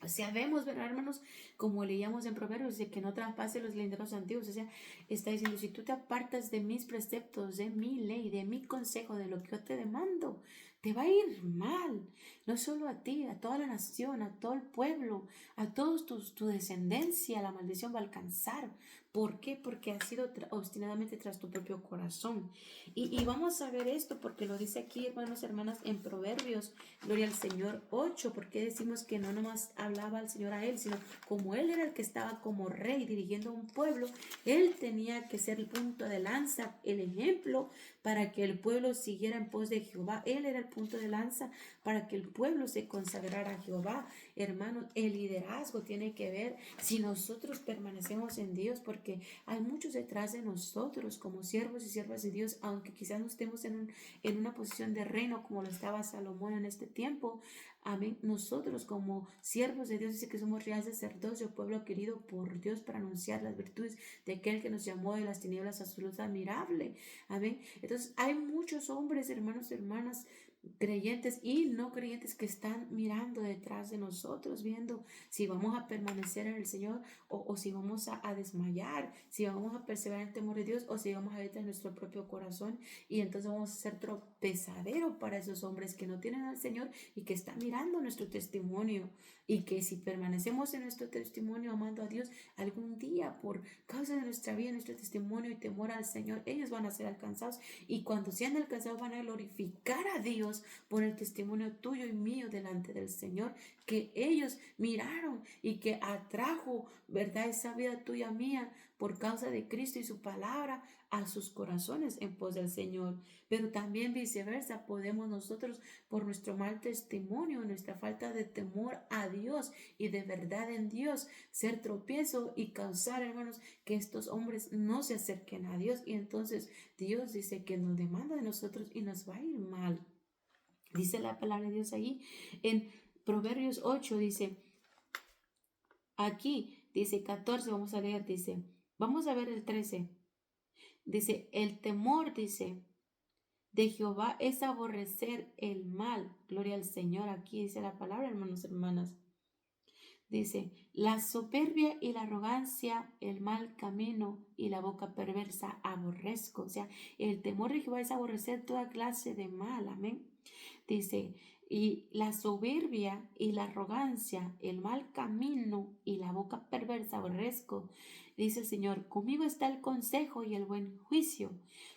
O sea, vemos, ¿verdad, hermanos? Como leíamos en Proverbios, de que no traspase los linderos antiguos. O sea, está diciendo, si tú te apartas de mis preceptos, de mi ley, de mi consejo, de lo que yo te demando, te va a ir mal. No solo a ti, a toda la nación, a todo el pueblo, a todos tu descendencia, la maldición va a alcanzar. ¿Por qué? Porque has sido obstinadamente tras tu propio corazón. Y vamos a ver esto porque lo dice aquí, hermanos, hermanas, en Proverbios, gloria al Señor 8, porque decimos que no nomás hablaba al Señor a él, sino como él era el que estaba como rey dirigiendo un pueblo, él tenía que ser el punto de lanza, el ejemplo para que el pueblo siguiera en pos de Jehová. Él era el punto de lanza para que el pueblo se consagrara a Jehová. Hermanos, el liderazgo tiene que ver si nosotros permanecemos en Dios, porque hay muchos detrás de nosotros como siervos y siervas de Dios, aunque quizás no estemos en una posición de reino como lo estaba Salomón en este tiempo. Amén. Nosotros como siervos de Dios dice que somos real sacerdocio, pueblo querido por Dios para anunciar las virtudes de aquel que nos llamó de las tinieblas a su luz admirable. Amén. Entonces hay muchos hombres, hermanos, hermanas, creyentes y no creyentes que están mirando detrás de nosotros, viendo si vamos a permanecer en el Señor o si vamos a desmayar, si vamos a perseverar en el temor de Dios o si vamos a ir en nuestro propio corazón, y entonces vamos a ser tropezadero para esos hombres que no tienen al Señor y que están mirando nuestro testimonio, y que si permanecemos en nuestro testimonio amando a Dios, algún día por causa de nuestra vida, nuestro testimonio y temor al Señor, ellos van a ser alcanzados, y cuando sean alcanzados van a glorificar a Dios por el testimonio tuyo y mío delante del Señor, que ellos miraron y que atrajo, ¿verdad?, esa vida tuya mía por causa de Cristo y su palabra a sus corazones en pos del Señor. Pero también viceversa, podemos nosotros por nuestro mal testimonio, nuestra falta de temor a Dios y de verdad en Dios, ser tropiezo y causar, hermanos, que estos hombres no se acerquen a Dios. Y entonces Dios dice que nos demanda de nosotros y nos va a ir mal. Dice la palabra de Dios ahí en Proverbios 8, dice, aquí, dice 14, vamos a leer, dice, vamos a ver el 13. Dice, el temor, dice, de Jehová es aborrecer el mal. Gloria al Señor. Aquí dice la palabra, hermanos, hermanas. Dice, la soberbia y la arrogancia, el mal camino y la boca perversa aborrezco. O sea, el temor de Jehová es aborrecer toda clase de mal. Amén. Dice, y la soberbia y la arrogancia, el mal camino y la boca perversa aborrezco. Dice el Señor, conmigo está el consejo y el buen juicio.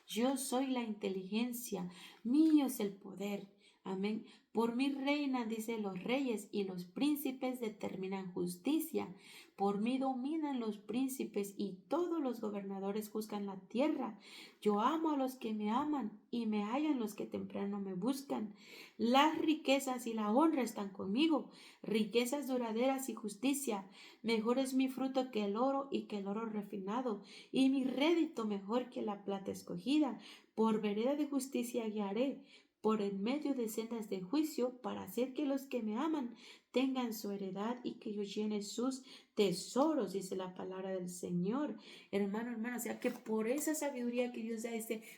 Yo soy la inteligencia, mío es el poder. Amén. Por mí reinan, dice, los reyes y los príncipes determinan justicia. Por mí dominan los príncipes y todos los gobernadores juzgan la tierra. Yo amo a los que me aman y me hallan los que temprano me buscan. Las riquezas y la honra están conmigo, riquezas duraderas y justicia. Mejor es mi fruto que el oro y que el oro refinado, y mi rédito mejor que la plata escogida. Por vereda de justicia guiaré, por en medio de sendas de juicio, para hacer que los que me aman tengan su heredad y que yo llene sus tesoros, dice la palabra del Señor. Hermano, hermana, o sea que por esa sabiduría que Dios da,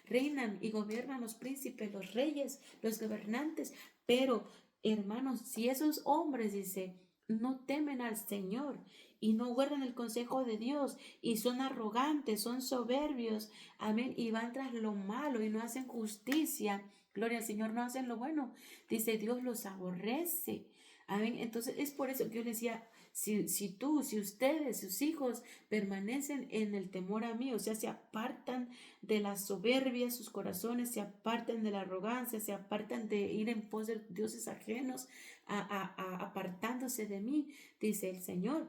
reinan y gobiernan los príncipes, los reyes, los gobernantes. Pero, hermanos, si esos hombres, dice, no temen al Señor y no guardan el consejo de Dios y son arrogantes, son soberbios, amén, y van tras lo malo y no hacen justicia, gloria al Señor, no hacen lo bueno, dice, Dios los aborrece. Amén. Entonces es por eso que yo les decía, si ustedes, sus hijos permanecen en el temor a mí, o sea, se apartan de la soberbia, sus corazones se apartan de la arrogancia, se apartan de ir en pos de dioses ajenos, apartándose de mí, dice el Señor.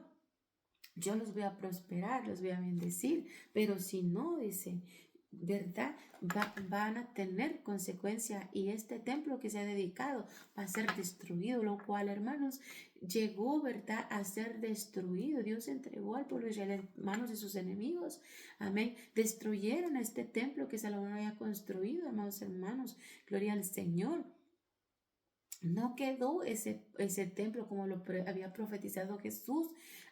Yo los voy a prosperar, los voy a bendecir, pero si no, dice, ¿verdad? Van a tener consecuencia y este templo que se ha dedicado va a ser destruido, lo cual, hermanos, llegó, ¿verdad?, a ser destruido. Dios entregó al pueblo de Israel en manos de sus enemigos. Amén. Destruyeron este templo que Salomón había construido, amados hermanos. Gloria al Señor. No quedó ese templo como lo había profetizado Jesús,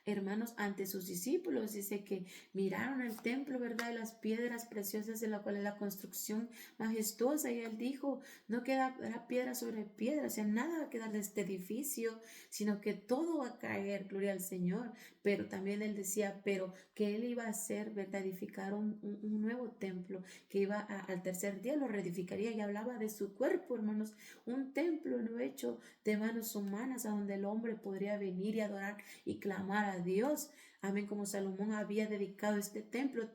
hermanos, ante sus discípulos. Dice que miraron el templo, ¿verdad? Y las piedras preciosas de la cual es la construcción majestuosa. Y él dijo, no quedará piedra sobre piedra, o sea, nada va a quedar de este edificio, sino que todo va a caer, gloria al Señor. Pero también él decía, pero que él iba a hacer, ¿verdad? Edificar un nuevo templo, que iba al tercer día lo reedificaría, y hablaba de su cuerpo, hermanos, un templo no hecho de manos humanas, a donde el hombre podría venir y adorar y clamar a Dios. Amén, como Salomón había dedicado este templo,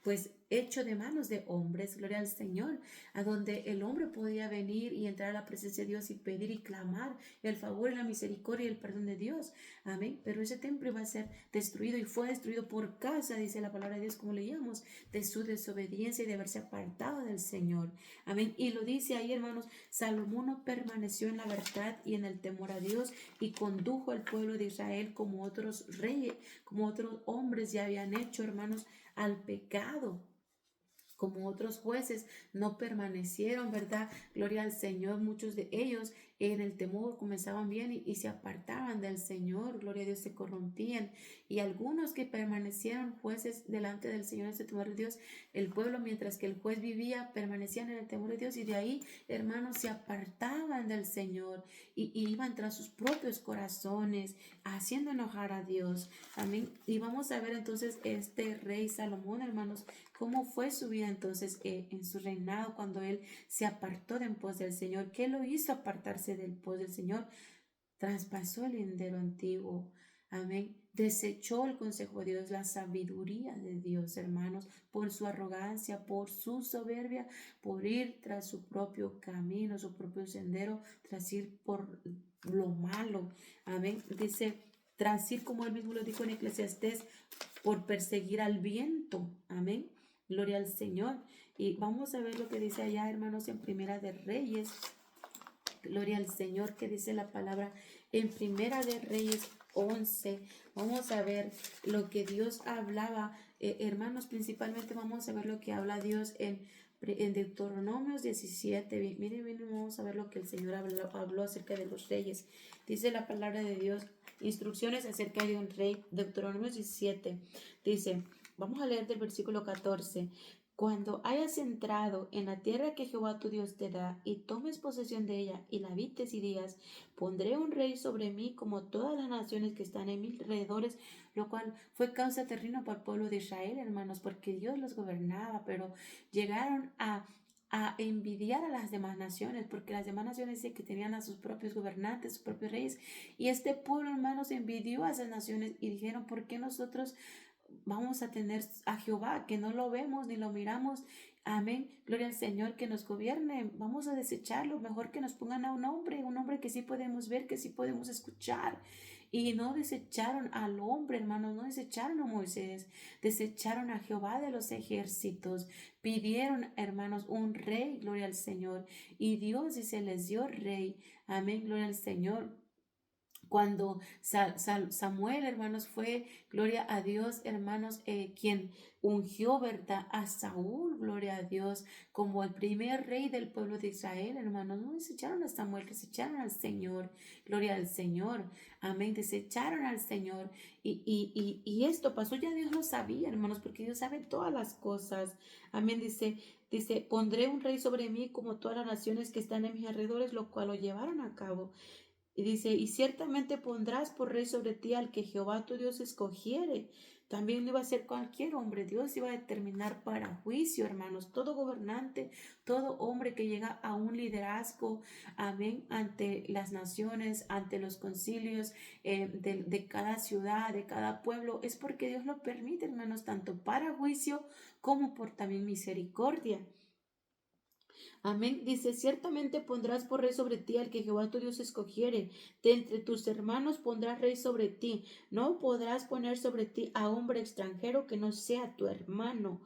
pues hecho de manos de hombres, gloria al Señor, a donde el hombre podía venir y entrar a la presencia de Dios y pedir y clamar el favor y la misericordia y el perdón de Dios. Amén, pero ese templo iba a ser destruido y fue destruido por causa, dice la palabra de Dios, como leíamos, de su desobediencia y de haberse apartado del Señor. Amén, y lo dice ahí, hermanos, Salomón no permaneció en la verdad y en el temor a Dios y condujo al pueblo de Israel como otros reyes, como otros hombres ya habían hecho, hermanos, al pecado. Como otros jueces no permanecieron, ¿verdad? Gloria al Señor. Muchos de ellos en el temor comenzaban bien y se apartaban del Señor. Gloria a Dios, se corrompían. Y algunos que permanecieron jueces delante del Señor en ese temor de Dios, el pueblo, mientras que el juez vivía, permanecían en el temor de Dios. Y de ahí, hermanos, se apartaban del Señor y iban tras sus propios corazones, haciendo enojar a Dios. Amén. Y vamos a ver entonces este rey Salomón, hermanos, cómo fue su vida entonces en su reinado cuando él se apartó de en pos del Señor. ¿Qué lo hizo apartarse del pos del Señor? Traspasó el lindero antiguo. Amén. Desechó el consejo de Dios, la sabiduría de Dios, hermanos, por su arrogancia, por su soberbia, por ir tras su propio camino, su propio sendero, tras ir por lo malo. Amén. Dice, tras ir, como él mismo lo dijo en Eclesiastés por perseguir al viento. Amén. Gloria al Señor. Y vamos a ver lo que dice allá, hermanos, en Primera de Reyes. Gloria al Señor, que dice la palabra en Primera de Reyes 11. Vamos a ver lo que Dios hablaba, hermanos, principalmente vamos a ver lo que habla Dios en Deuteronomios 17. Miren, vamos a ver lo que el Señor habló acerca de los reyes. Dice la palabra de Dios, instrucciones acerca de un rey. Deuteronomios 17 dice, vamos a leer del versículo 14. Cuando hayas entrado en la tierra que Jehová tu Dios te da, y tomes posesión de ella, y la habites y digas, pondré un rey sobre mí como todas las naciones que están en mis alrededores, lo cual fue causa terrible para el pueblo de Israel, hermanos, porque Dios los gobernaba, pero llegaron a envidiar a las demás naciones, porque las demás naciones sí que tenían a sus propios gobernantes, sus propios reyes, y este pueblo, hermanos, envidió a esas naciones y dijeron, ¿por qué nosotros vamos a tener a Jehová, que no lo vemos ni lo miramos? Amén, gloria al Señor, que nos gobierne? Vamos a desecharlo, mejor que nos pongan a un hombre que sí podemos ver, que sí podemos escuchar. Y no desecharon al hombre, hermanos, no desecharon a Moisés, desecharon a Jehová de los ejércitos. Pidieron, hermanos, un rey, gloria al Señor, y Dios dice, les dio rey. Amén, gloria al Señor. Cuando Samuel, hermanos, fue, gloria a Dios, hermanos, quien ungió, ¿verdad?, a Saúl, gloria a Dios, como el primer rey del pueblo de Israel, hermanos. No desecharon a Samuel, desecharon al Señor, gloria al Señor, amén, desecharon al Señor. Y esto pasó, ya Dios lo sabía, hermanos, porque Dios sabe todas las cosas, amén. Dice, pondré un rey sobre mí como todas las naciones que están en mis alrededores, lo cual lo llevaron a cabo. Y dice, y ciertamente pondrás por rey sobre ti al que Jehová tu Dios escogiere. También no iba a ser cualquier hombre, Dios iba a determinar para juicio, hermanos. Todo gobernante, todo hombre que llega a un liderazgo, amén, ante las naciones, ante los concilios de cada ciudad, de cada pueblo, es porque Dios lo permite, hermanos, tanto para juicio como por también misericordia. Amén. Dice, ciertamente pondrás por rey sobre ti al que Jehová tu Dios escogiere. De entre tus hermanos pondrás rey sobre ti. No podrás poner sobre ti a hombre extranjero que no sea tu hermano.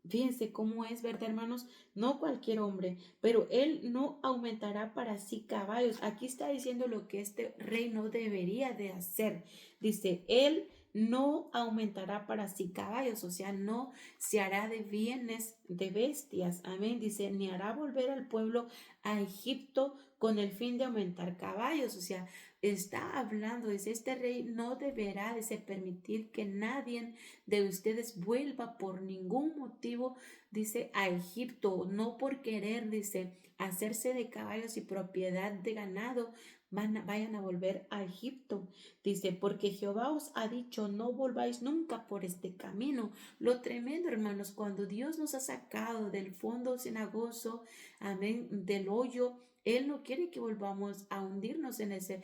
Fíjense cómo es, ¿verdad, hermanos? No cualquier hombre, pero él no aumentará para sí caballos. Aquí está diciendo lo que este rey no debería de hacer. Dice, él no aumentará para sí caballos, o sea, no se hará de bienes de bestias. Amén. Dice, ni hará volver al pueblo a Egipto con el fin de aumentar caballos. O sea, está hablando, dice, este rey no deberá de permitir que nadie de ustedes vuelva por ningún motivo, dice, a Egipto, no por querer, dice, hacerse de caballos y propiedad de ganado, vayan a volver a Egipto. Dice, porque Jehová os ha dicho, no volváis nunca por este camino. Lo tremendo, hermanos, cuando Dios nos ha sacado del fondo cenagoso, amén, del hoyo, Él no quiere que volvamos a hundirnos en ese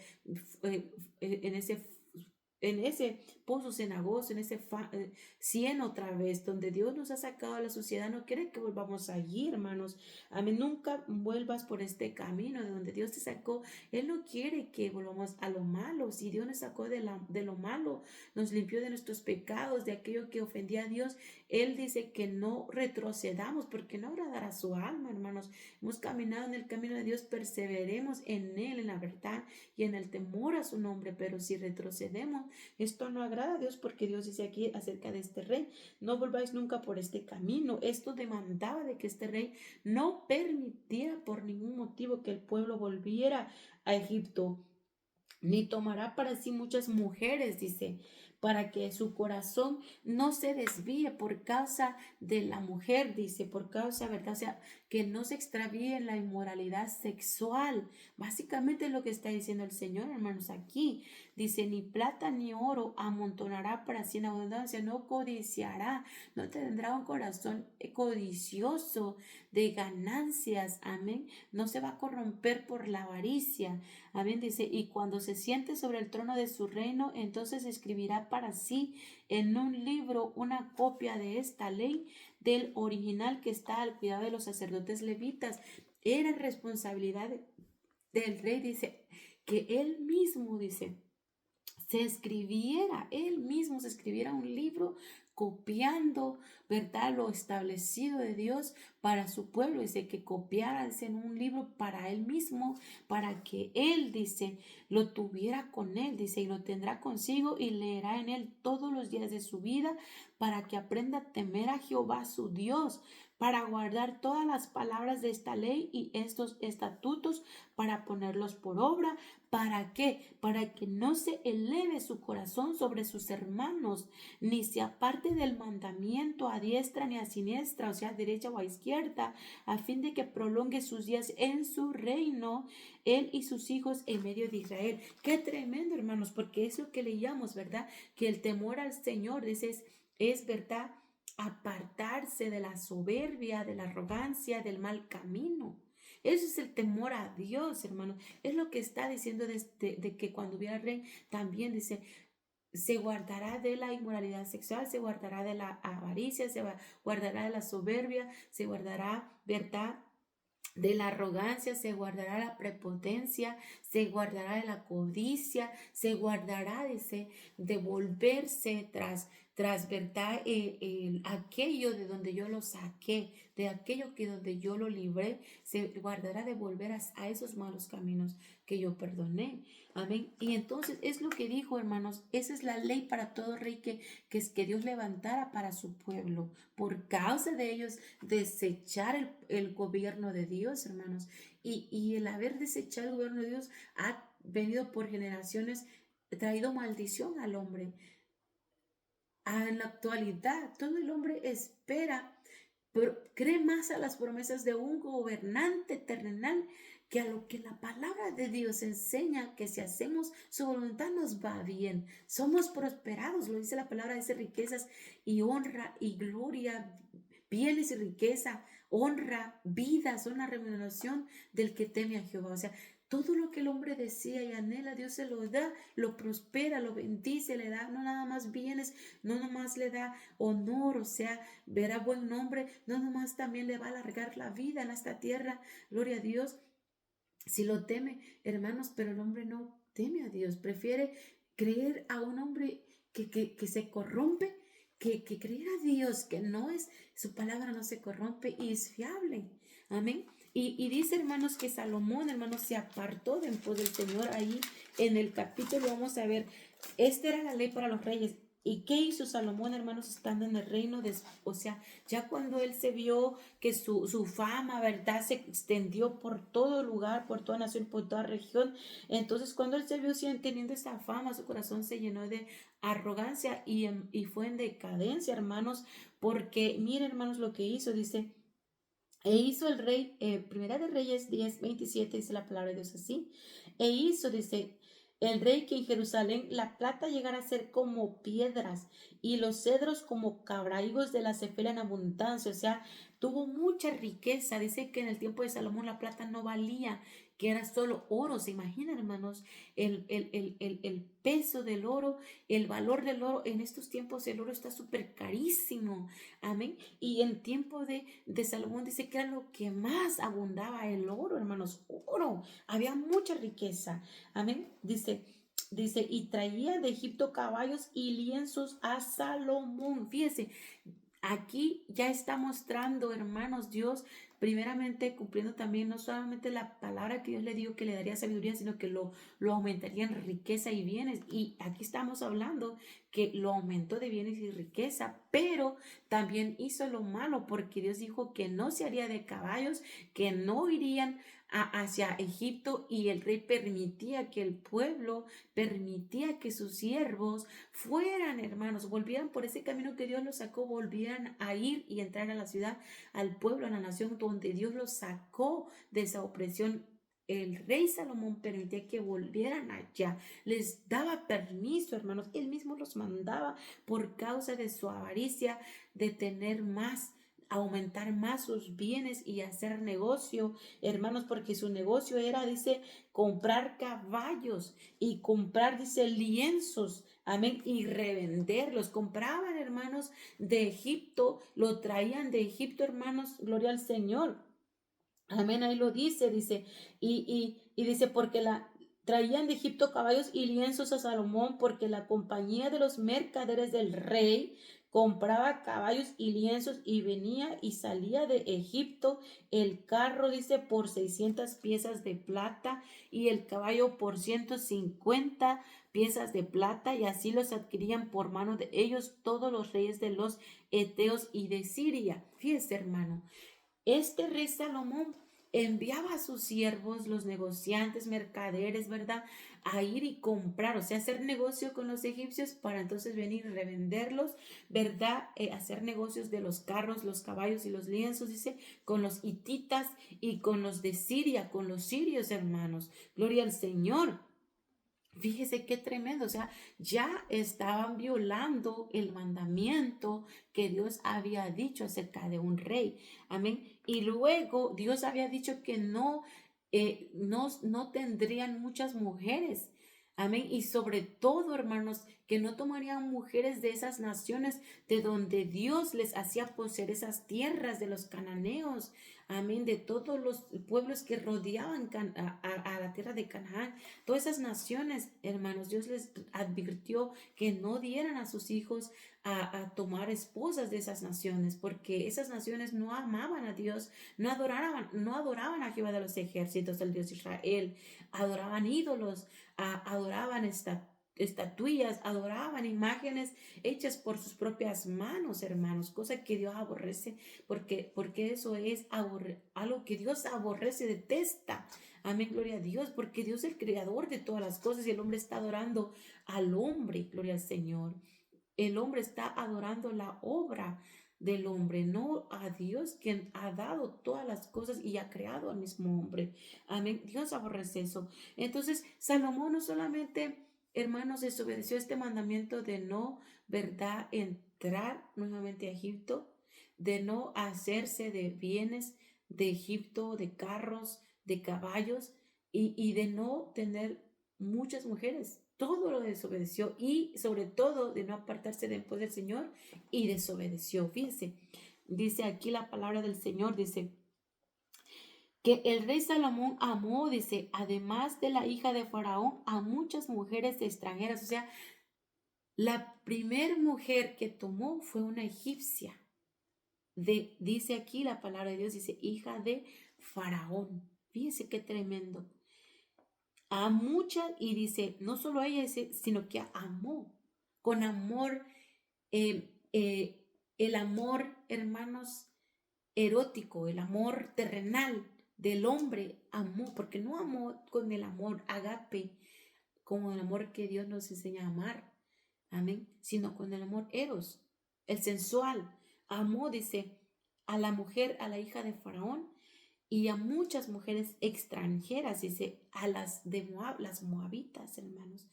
pozo cenagoso, en ese cien otra vez, donde Dios nos ha sacado a la sociedad. No quiere que volvamos allí, hermanos. Amén. Nunca vuelvas por este camino de donde Dios te sacó. Él no quiere que volvamos a lo malo. Si Dios nos sacó de lo malo, nos limpió de nuestros pecados, de aquello que ofendía a Dios, Él dice que no retrocedamos, porque no agradará a su alma, hermanos. Hemos caminado en el camino de Dios, perseveremos en Él, en la verdad y en el temor a su nombre. Pero si retrocedemos, esto no agrada a Dios, porque Dios dice aquí acerca de este rey, no volváis nunca por este camino. Esto demandaba de que este rey no permitiera por ningún motivo que el pueblo volviera a Egipto, ni tomará para sí muchas mujeres, dice, para que su corazón no se desvíe por causa de la mujer, dice, por causa, ¿verdad? O sea, que no se extravíe en la inmoralidad sexual. Básicamente es lo que está diciendo el Señor, hermanos, aquí. Dice, ni plata ni oro amontonará para sí en abundancia, no codiciará, no tendrá un corazón codicioso de ganancias, amén. No se va a corromper por la avaricia. Amén, dice, y cuando se siente sobre el trono de su reino, entonces escribirá para sí en un libro una copia de esta ley del original que está al cuidado de los sacerdotes levitas. Era responsabilidad del rey, dice, que él mismo, dice, él mismo se escribiera un libro copiando, ¿verdad? Lo establecido de Dios para su pueblo. Dice que copiara, dice, en un libro para él mismo, para que él, dice, lo tuviera con él, dice, y lo tendrá consigo y leerá en él todos los días de su vida para que aprenda a temer a Jehová su Dios, para guardar todas las palabras de esta ley y estos estatutos, para ponerlos por obra. ¿Para qué? Para que no se eleve su corazón sobre sus hermanos, ni se aparte del mandamiento a diestra ni a siniestra, o sea, a derecha o a izquierda, a fin de que prolongue sus días en su reino, él y sus hijos en medio de Israel. Qué tremendo, hermanos, porque es lo que leíamos, ¿verdad? Que el temor al Señor, dices, es verdad, apartarse de la soberbia, de la arrogancia, del mal camino. Eso es el temor a Dios, hermano. Es lo que está diciendo de que cuando hubiera rey, también dice, se guardará de la inmoralidad sexual, se guardará de la avaricia, guardará de la soberbia, se guardará, ¿verdad? De la arrogancia, se guardará la prepotencia, se guardará de la codicia, se guardará, dice, de volverse tras verdad, aquello de donde yo lo saqué, de aquello que donde yo lo libré, se guardará de volver a esos malos caminos que yo perdoné. Amén. Y entonces es lo que dijo, hermanos, esa es la ley para todo rey que Dios levantara para su pueblo. Por causa de ellos desechar el gobierno de Dios, hermanos. Y el haber desechado el gobierno de Dios ha venido por generaciones, traído maldición al hombre. En la actualidad, todo el hombre espera, pero cree más a las promesas de un gobernante terrenal que a lo que la palabra de Dios enseña, que si hacemos su voluntad nos va bien, somos prosperados, lo dice la palabra, dice riquezas y honra y gloria, bienes y riqueza, honra, vida, son la remuneración del que teme a Jehová. O sea, todo lo que el hombre desea y anhela, Dios se lo da, lo prospera, lo bendice, le da no nada más bienes, no nomás le da honor, o sea, verá buen nombre, no nomás también le va a alargar la vida en esta tierra, gloria a Dios, si lo teme, hermanos, pero el hombre no teme a Dios, prefiere creer a un hombre que se corrompe, que creer a Dios, que no es, su palabra no se corrompe y es fiable. Amén. Y dice, hermanos, que Salomón, hermanos, se apartó de en pos del Señor. Ahí en el capítulo vamos a ver, esta era la ley para los reyes. ¿Y qué hizo Salomón, hermanos, estando en el reino? O sea, ya cuando él se vio que su fama, ¿verdad?, se extendió por todo lugar, por toda nación, por toda región. Entonces, cuando él se vio teniendo esa fama, su corazón se llenó de arrogancia y fue en decadencia, hermanos, porque miren, hermanos, lo que hizo, dice, e hizo el rey, Primera de Reyes 10:27, dice la palabra de Dios así. E hizo, dice, el rey que en Jerusalén la plata llegara a ser como piedras y los cedros como cabraigos de la cefela en abundancia. O sea, tuvo mucha riqueza. Dice que en el tiempo de Salomón la plata no valía, que era solo oro. ¿Se imaginan, hermanos? El peso del oro, el valor del oro. En estos tiempos el oro está súper carísimo. Amén. Y en tiempo de Salomón dice que era lo que más abundaba el oro, hermanos, oro. Había mucha riqueza. Amén. Dice, y traía de Egipto caballos y lienzos a Salomón. Fíjese, aquí ya está mostrando, hermanos, Dios primeramente cumpliendo también no solamente la palabra que Dios le dio que le daría sabiduría, sino que lo aumentaría en riqueza y bienes. Y aquí estamos hablando que lo aumentó de bienes y riqueza, pero también hizo lo malo porque Dios dijo que no se haría de caballos, que no irían hacia Egipto, y el rey permitía que el pueblo, permitía que sus siervos fueran, hermanos, volvieran por ese camino que Dios los sacó, volvieran a ir y entrar a la ciudad, al pueblo, a la nación donde Dios los sacó de esa opresión. El rey Salomón permitía que volvieran allá, les daba permiso, hermanos, él mismo los mandaba por causa de su avaricia, de tener más, aumentar más sus bienes y hacer negocio, hermanos, porque su negocio era, dice, comprar caballos y comprar, dice, lienzos, amén, y revenderlos. Compraban, hermanos, de Egipto, lo traían de Egipto, hermanos, gloria al Señor. Amén, ahí lo dice, y dice, porque traían de Egipto caballos y lienzos a Salomón, porque la compañía de los mercaderes del rey compraba caballos y lienzos, y venía y salía de Egipto el carro, dice, por 600 piezas de plata y el caballo por 150 piezas de plata, y así los adquirían por mano de ellos todos los reyes de los Eteos y de Siria. Fíjese, hermano, este rey Salomón enviaba a sus siervos, los negociantes, mercaderes, ¿verdad? A ir y comprar, o sea, hacer negocio con los egipcios para entonces venir y revenderlos, ¿verdad? Hacer negocios de los carros, los caballos y los lienzos, dice, con los hititas y con los de Siria, con los sirios, hermanos. Gloria al Señor. Fíjese qué tremendo, o sea, ya estaban violando el mandamiento que Dios había dicho acerca de un rey. Amén. Y luego Dios había dicho que no tendrían muchas mujeres. Amén. Y sobre todo, hermanos, que no tomarían mujeres de esas naciones de donde Dios les hacía poseer esas tierras de los cananeos. Amén. De todos los pueblos que rodeaban a la tierra de Canaán. Todas esas naciones, hermanos, Dios les advirtió que no dieran a sus hijos a tomar esposas de esas naciones, porque esas naciones no amaban a Dios, no adoraban a Jehová de los ejércitos, el Dios de Israel, adoraban ídolos, adoraban estatuillas, adoraban imágenes hechas por sus propias manos, hermanos, cosa que Dios aborrece, porque eso es algo que Dios aborrece, detesta. Amén, gloria a Dios, porque Dios es el creador de todas las cosas y el hombre está adorando al hombre, gloria al Señor. El hombre está adorando la obra del hombre, no a Dios, quien ha dado todas las cosas y ha creado al mismo hombre. Amén. Dios aborrece eso. Entonces, Salomón no solamente, hermanos, desobedeció este mandamiento de no, ¿verdad?, entrar nuevamente a Egipto, de no hacerse de bienes de Egipto, de carros, de caballos, y de no tener muchas mujeres. Todo lo desobedeció, y sobre todo de no apartarse después del Señor, y desobedeció. Fíjense, dice aquí la palabra del Señor, dice que el rey Salomón amó, dice, además de la hija de Faraón, a muchas mujeres extranjeras. O sea, la primer mujer que tomó fue una egipcia. Dice aquí la palabra de Dios, dice, hija de Faraón. Fíjense qué tremendo. A muchas, y dice, no solo a ella, dice, sino que amó con amor, el amor, hermanos, erótico, el amor terrenal del hombre, amó, porque no amó con el amor agape, como el amor que Dios nos enseña a amar, amén, sino con el amor eros, el sensual. Amó, dice, a la mujer, a la hija de Faraón, y a muchas mujeres extranjeras, dice, a las de Moab, las moabitas, hermanos,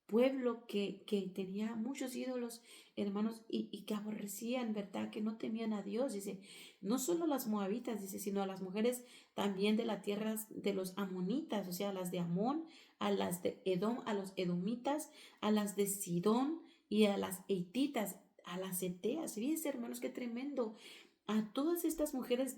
pueblo que tenía muchos ídolos, hermanos, y que aborrecían, ¿verdad?, que no temían a Dios, dice, no solo las moabitas, dice, sino a las mujeres también de las tierras de los amonitas, o sea, a las de Amón, a las de Edom, a los edomitas, a las de Sidón y a las heititas, a las eteas. Fíjense, hermanos, qué tremendo. A todas estas mujeres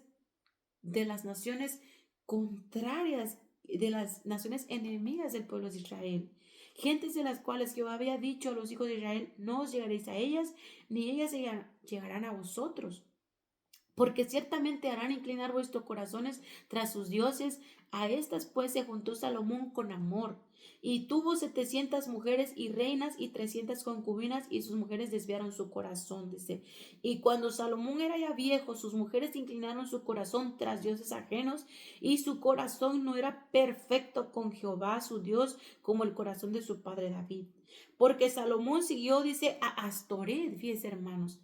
de las naciones contrarias, de las naciones enemigas del pueblo de Israel, gentes de las cuales Jehová había dicho a los hijos de Israel, no os llegaréis a ellas, ni ellas llegarán a vosotros, porque ciertamente harán inclinar vuestros corazones tras sus dioses. A estas pues se juntó Salomón con amor, y tuvo 700 mujeres y reinas y 300 concubinas, y sus mujeres desviaron su corazón, dice. Y cuando Salomón era ya viejo, sus mujeres inclinaron su corazón tras dioses ajenos, y su corazón no era perfecto con Jehová su Dios, como el corazón de su padre David. Porque Salomón siguió, dice, a Astoret, fíjense, hermanos,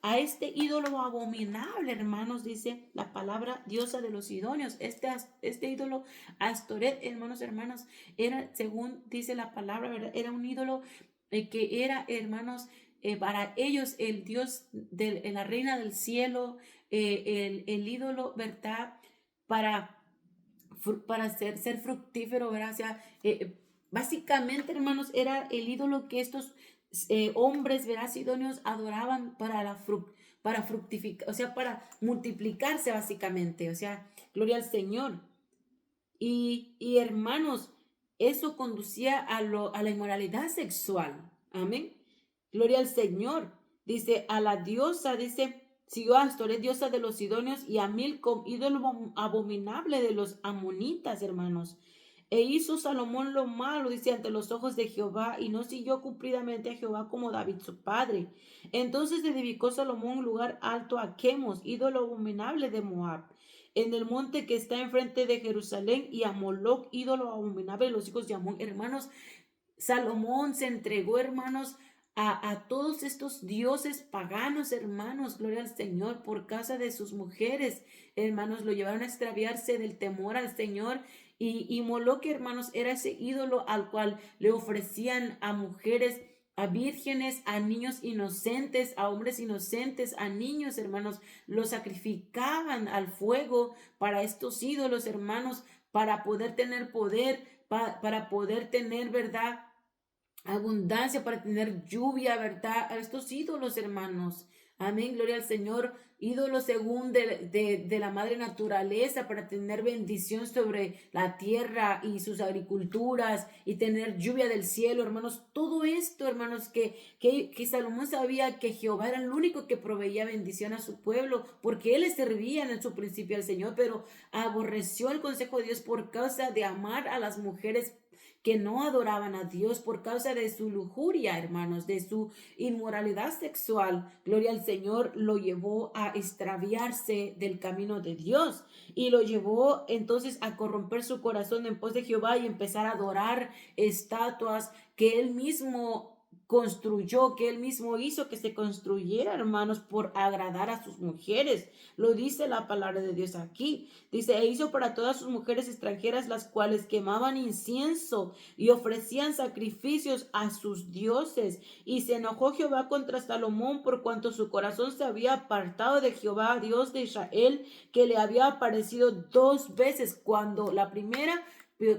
a este ídolo abominable, hermanos, dice la palabra, diosa de los sidonios. Este ídolo Astoret, hermanos, hermanas, era, según dice la palabra, ¿verdad?, era un ídolo que era, hermanos, para ellos el dios de la reina del cielo, el ídolo, ¿verdad?, para ser fructífero, ¿verdad? O sea, básicamente, hermanos, era el ídolo que estos hombres, ¿verdad?, sidonios adoraban para fructificar, o sea, para multiplicarse, básicamente. O sea, gloria al Señor. Y hermanos, eso conducía a la inmoralidad sexual. Amén. Gloria al Señor. Dice, a la diosa, dice, siguió a Astoret, diosa de los sidonios, y a Milcom, ídolo abominable de los amonitas, hermanos. E hizo Salomón lo malo, dice, ante los ojos de Jehová, y no siguió cumplidamente a Jehová como David su padre. Entonces edificó Salomón un lugar alto a Chemos, ídolo abominable de Moab, en el monte que está enfrente de Jerusalén, y a Moloc, ídolo abominable de los hijos de Amón. Hermanos, Salomón se entregó, hermanos, a todos estos dioses paganos, hermanos, gloria al Señor, por causa de sus mujeres, hermanos, lo llevaron a extraviarse del temor al Señor. Y Moloc, hermanos, era ese ídolo al cual le ofrecían a mujeres, a vírgenes, a niños inocentes, a hombres inocentes, a niños, hermanos, los sacrificaban al fuego para estos ídolos, hermanos, para poder tener poder, para poder tener, ¿verdad?, abundancia, para tener lluvia, ¿verdad? A estos ídolos, hermanos. Amén, gloria al Señor. Ídolos según de la madre naturaleza, para tener bendición sobre la tierra y sus agriculturas y tener lluvia del cielo, hermanos. Todo esto, hermanos, que Salomón sabía que Jehová era el único que proveía bendición a su pueblo, porque él le servía en su principio al Señor, pero aborreció el consejo de Dios por causa de amar a las mujeres que no adoraban a Dios, por causa de su lujuria, hermanos, de su inmoralidad sexual. Gloria al Señor, lo llevó a extraviarse del camino de Dios y lo llevó entonces a corromper su corazón en pos de Jehová y empezar a adorar estatuas que él mismo construyó, que él mismo hizo que se construyera, hermanos, por agradar a sus mujeres. Lo dice la palabra de Dios aquí. Dice, e hizo para todas sus mujeres extranjeras, las cuales quemaban incienso y ofrecían sacrificios a sus dioses. Y se enojó Jehová contra Salomón por cuanto su corazón se había apartado de Jehová, Dios de Israel, que le había aparecido 2 veces. Cuando la primera,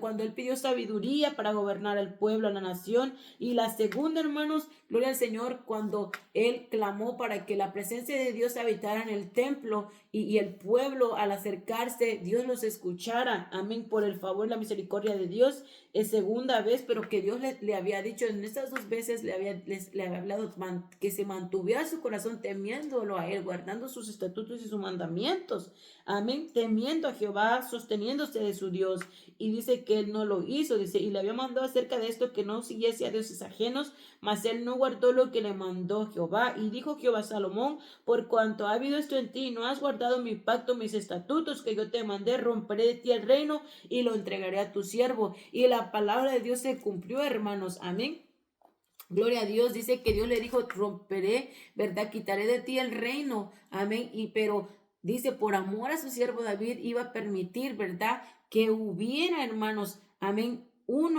cuando él pidió sabiduría para gobernar al pueblo, a la nación, y la segunda, hermanos, gloria al Señor, cuando él clamó para que la presencia de Dios habitara en el templo y el pueblo, al acercarse, Dios los escuchara. Amén, por el favor y la misericordia de Dios. Es segunda vez, pero que Dios le había dicho en estas 2 veces, le había hablado que se mantuviera su corazón temiéndolo a él, guardando sus estatutos y sus mandamientos. Amén, temiendo a Jehová, sosteniéndose de su Dios. Y dice que él no lo hizo, dice, y le había mandado acerca de esto que no siguiese a dioses ajenos, mas él no guardó lo que le mandó Jehová. Y dijo Jehová a Salomón, por cuanto ha habido esto en ti, no has guardado mi pacto, mis estatutos que yo te mandé, romperé de ti el reino y lo entregaré a tu siervo. Y la palabra de Dios se cumplió, hermanos. Amén. Gloria a Dios. Dice que Dios le dijo, romperé, ¿verdad? Quitaré de ti el reino. Amén. Pero dice, por amor a su siervo David, iba a permitir, ¿verdad?, que hubiera, hermanos, amén, un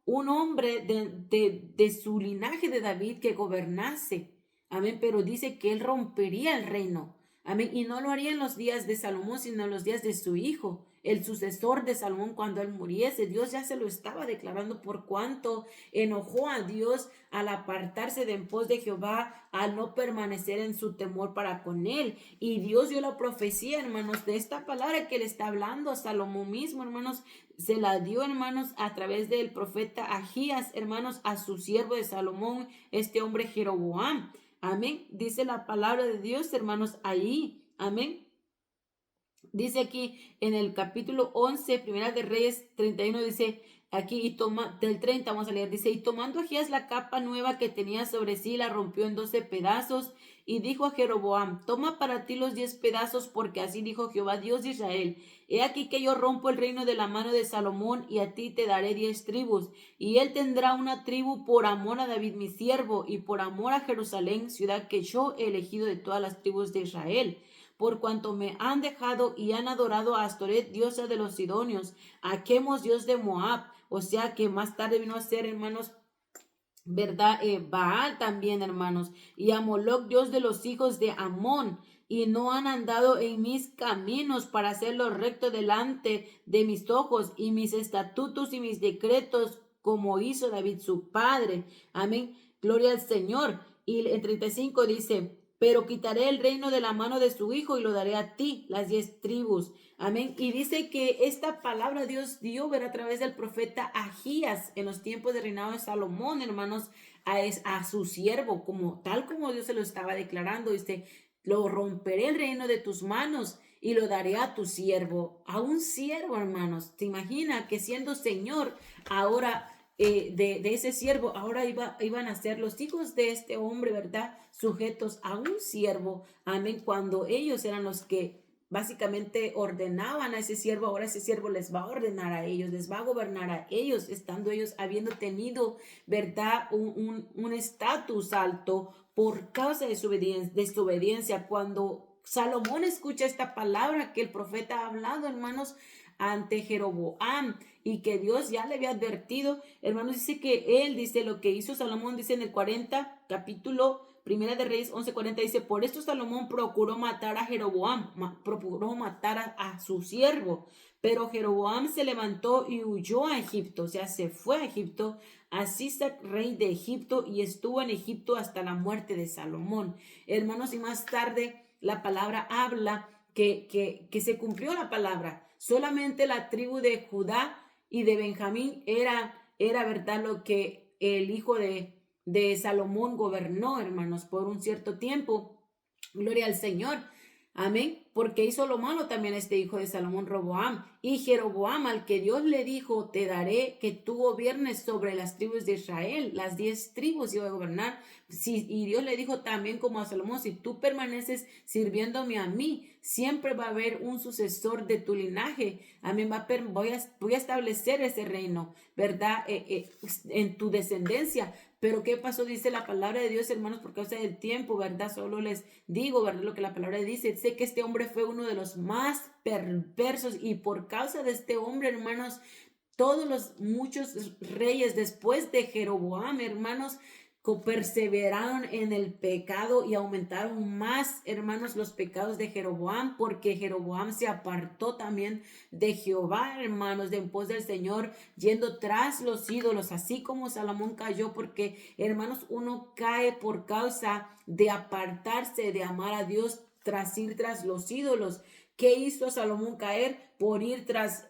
hombre de su linaje de David que gobernase. Amén. Pero dice que él rompería el reino. Amén. Y no lo haría en los días de Salomón, sino en los días de su hijo, el sucesor de Salomón, cuando él muriese. Dios ya se lo estaba declarando, por cuanto enojó a Dios al apartarse de en pos de Jehová, al no permanecer en su temor para con él. Y Dios dio la profecía, hermanos, de esta palabra que le está hablando a Salomón mismo, hermanos. Se la dio, hermanos, a través del profeta Agías, hermanos, a su siervo de Salomón, este hombre Jeroboam. Amén. Dice la palabra de Dios, hermanos, ahí. Amén. Dice aquí en el capítulo 11, Primera de Reyes 31, dice aquí, del 30 vamos a leer, dice, y tomando Agías la capa nueva que tenía sobre sí, la rompió en 12 pedazos, y dijo a Jeroboam, toma para ti los 10 pedazos, porque así dijo Jehová, Dios de Israel, he aquí que yo rompo el reino de la mano de Salomón, y a ti te daré 10 tribus, y él tendrá una tribu por amor a David mi siervo, y por amor a Jerusalén, ciudad que yo he elegido de todas las tribus de Israel, por cuanto me han dejado y han adorado a Astoret, diosa de los sidonios, a Chemos, dios de Moab. O sea que más tarde vino a ser, hermanos, ¿verdad? Baal también, hermanos, y a Moloc, dios de los hijos de Amón, y no han andado en mis caminos para hacerlo recto delante de mis ojos, y mis estatutos y mis decretos, como hizo David su padre. Amén. Gloria al Señor. Y en 35 dice, pero quitaré el reino de la mano de su hijo y lo daré a ti, las 10 tribus. Amén. Y dice que esta palabra Dios dio ver a través del profeta Agías en los tiempos de reinado de Salomón, hermanos, a su siervo, tal como Dios se lo estaba declarando. Dice, lo romperé el reino de tus manos y lo daré a tu siervo, a un siervo, hermanos. ¿Te imaginas que siendo Señor, ahora de ese siervo, ahora iban a ser los hijos de este hombre, ¿verdad? Sujetos a un siervo, amén, cuando ellos eran los que básicamente ordenaban a ese siervo, ahora ese siervo les va a ordenar a ellos, les va a gobernar a ellos, estando ellos habiendo tenido, ¿verdad? Un estatus alto por causa de su obediencia. Cuando Salomón escucha esta palabra que el profeta ha hablado, hermanos, ante Jeroboam, y que Dios ya le había advertido, hermanos, dice que él, dice, lo que hizo Salomón, dice en el 40, capítulo Primera de Reyes 11:40, dice, por esto Salomón procuró matar a Jeroboam, procuró matar a su siervo, pero Jeroboam se levantó y huyó a Egipto, o sea, se fue a Egipto, a Sisac, rey de Egipto, y estuvo en Egipto hasta la muerte de Salomón. Hermanos, y más tarde la palabra habla que se cumplió la palabra. Solamente la tribu de Judá y de Benjamín era verdad lo que el hijo de Salomón gobernó, hermanos, por un cierto tiempo. Gloria al Señor. Amén. Porque hizo lo malo también este hijo de Salomón, Roboam. Y Jeroboam, al que Dios le dijo, te daré que tú gobiernes sobre las tribus de Israel, las 10 tribus iba a gobernar. Sí, y Dios le dijo también como a Salomón, si tú permaneces sirviéndome a mí, siempre va a haber un sucesor de tu linaje. Amén. Voy a establecer ese reino, ¿verdad? En tu descendencia. Pero ¿qué pasó? Dice la palabra de Dios, hermanos, por causa del tiempo, ¿verdad? Solo les digo, ¿verdad? Lo que la palabra dice. Sé que este hombre fue uno de los más perversos y por causa de este hombre, hermanos, muchos reyes después de Jeroboam, hermanos, perseveraron en el pecado y aumentaron más, hermanos, los pecados de Jeroboam, porque Jeroboam se apartó también de Jehová, hermanos, de en pos del Señor, yendo tras los ídolos, así como Salomón cayó, porque, hermanos, uno cae por causa de apartarse de amar a Dios, tras ir tras los ídolos. ¿Qué hizo Salomón caer? Por ir tras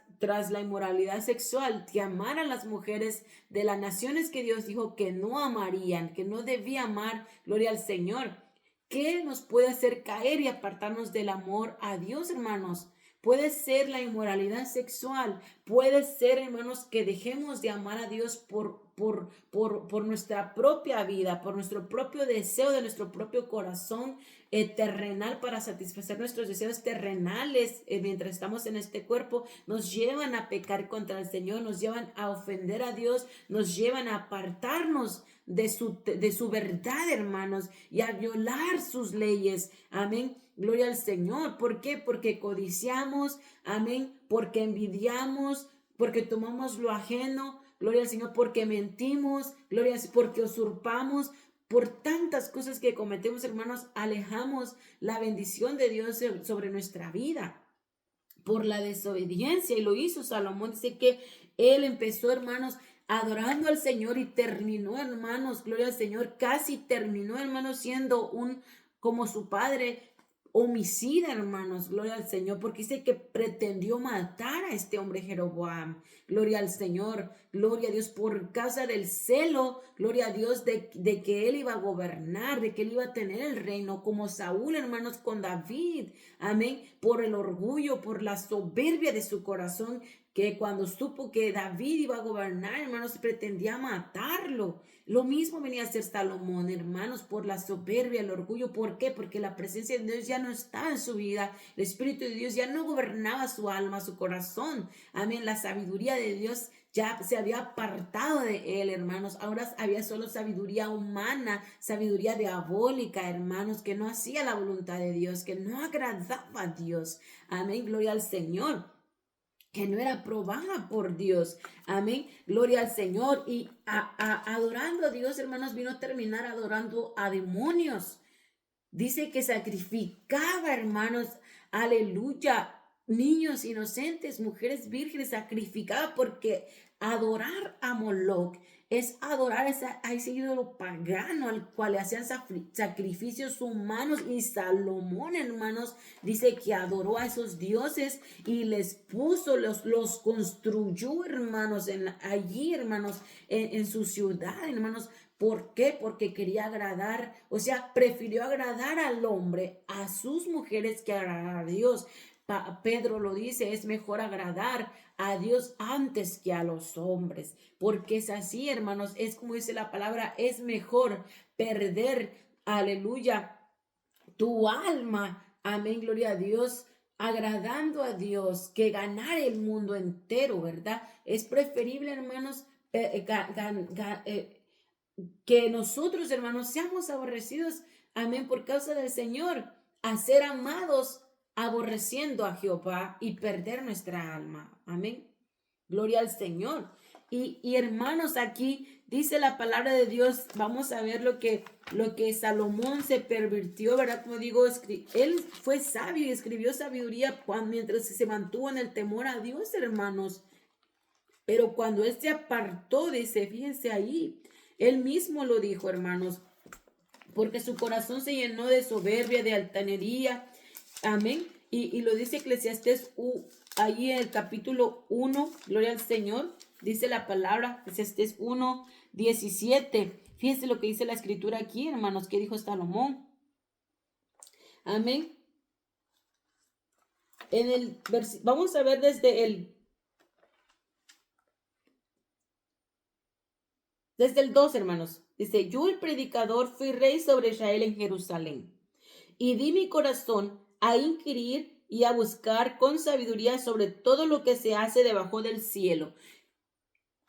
la inmoralidad sexual, que amar a las mujeres de las naciones que Dios dijo que no amarían, que no debía amar. Gloria al Señor. ¿Qué nos puede hacer caer y apartarnos del amor a Dios, hermanos? Puede ser la inmoralidad sexual, puede ser, hermanos, que dejemos de amar a Dios por nuestra propia vida, por nuestro propio deseo de nuestro propio corazón terrenal, para satisfacer nuestros deseos terrenales mientras estamos en este cuerpo, nos llevan a pecar contra el Señor, nos llevan a ofender a Dios, nos llevan a apartarnos de su verdad, hermanos, y a violar sus leyes. Amén. Gloria al Señor. ¿Por qué? Porque codiciamos. Amén. Porque envidiamos, porque tomamos lo ajeno. Gloria al Señor. Porque mentimos. Gloria al Señor. Porque usurpamos. Por tantas cosas que cometemos, hermanos, alejamos la bendición de Dios sobre nuestra vida. Por la desobediencia, y lo hizo Salomón. Dice que él empezó, hermanos, adorando al Señor y terminó, hermanos, gloria al Señor, casi terminó, hermanos, siendo como su padre, homicida, hermanos, gloria al Señor, porque dice que pretendió matar a este hombre Jeroboam. Gloria al Señor, gloria a Dios, por causa del celo, gloria a Dios, de que él iba a gobernar, de que él iba a tener el reino, como Saúl, hermanos, con David. Amén. Por el orgullo, por la soberbia de su corazón, que cuando supo que David iba a gobernar, hermanos, pretendía matarlo. Lo mismo venía a hacer Salomón, hermanos, por la soberbia, el orgullo. ¿Por qué? Porque la presencia de Dios ya no estaba en su vida. El Espíritu de Dios ya no gobernaba su alma, su corazón. Amén. La sabiduría de Dios ya se había apartado de él, hermanos. Ahora había solo sabiduría humana, sabiduría diabólica, hermanos, que no hacía la voluntad de Dios, que no agradaba a Dios. Amén. Gloria al Señor, que no era aprobada por Dios. Amén. Gloria al Señor. Y adorando a Dios, hermanos, vino a terminar adorando a demonios. Dice que sacrificaba, hermanos, aleluya, niños inocentes, mujeres vírgenes, sacrificaba, porque adorar a Moloch es adorar a ese ídolo pagano al cual le hacían sacrificios humanos. Y Salomón, hermanos, dice que adoró a esos dioses y les puso, los construyó, hermanos, allí, hermanos, en su ciudad, hermanos. ¿Por qué? Porque quería agradar, o sea, prefirió agradar al hombre, a sus mujeres, que agradar a Dios. Pedro lo dice, es mejor agradar a Dios antes que a los hombres, porque es así, hermanos, es como dice la palabra, es mejor perder, aleluya, tu alma, amén, gloria a Dios, agradando a Dios, que ganar el mundo entero, ¿verdad? Es preferible, hermanos, que nosotros, hermanos, seamos aborrecidos, amén, por causa del Señor, a ser amados aborreciendo a Jehová y perder nuestra alma, amén. Gloria al Señor. Y hermanos, aquí dice la palabra de Dios, vamos a ver lo que Salomón se pervirtió, ¿verdad? Como digo, él fue sabio y escribió sabiduría mientras se mantuvo en el temor a Dios, hermanos. Pero cuando él se apartó, dice, fíjense ahí, él mismo lo dijo, hermanos, porque su corazón se llenó de soberbia, de altanería, amén. Y lo dice Eclesiastés ahí en el capítulo 1, gloria al Señor, dice la palabra, Eclesiastés 1, 17. Fíjense lo que dice la escritura aquí, hermanos, que dijo Salomón. Amén. Vamos a ver desde el 2, hermanos. Dice, yo el predicador fui rey sobre Israel en Jerusalén. Y di mi corazón a inquirir y a buscar con sabiduría sobre todo lo que se hace debajo del cielo.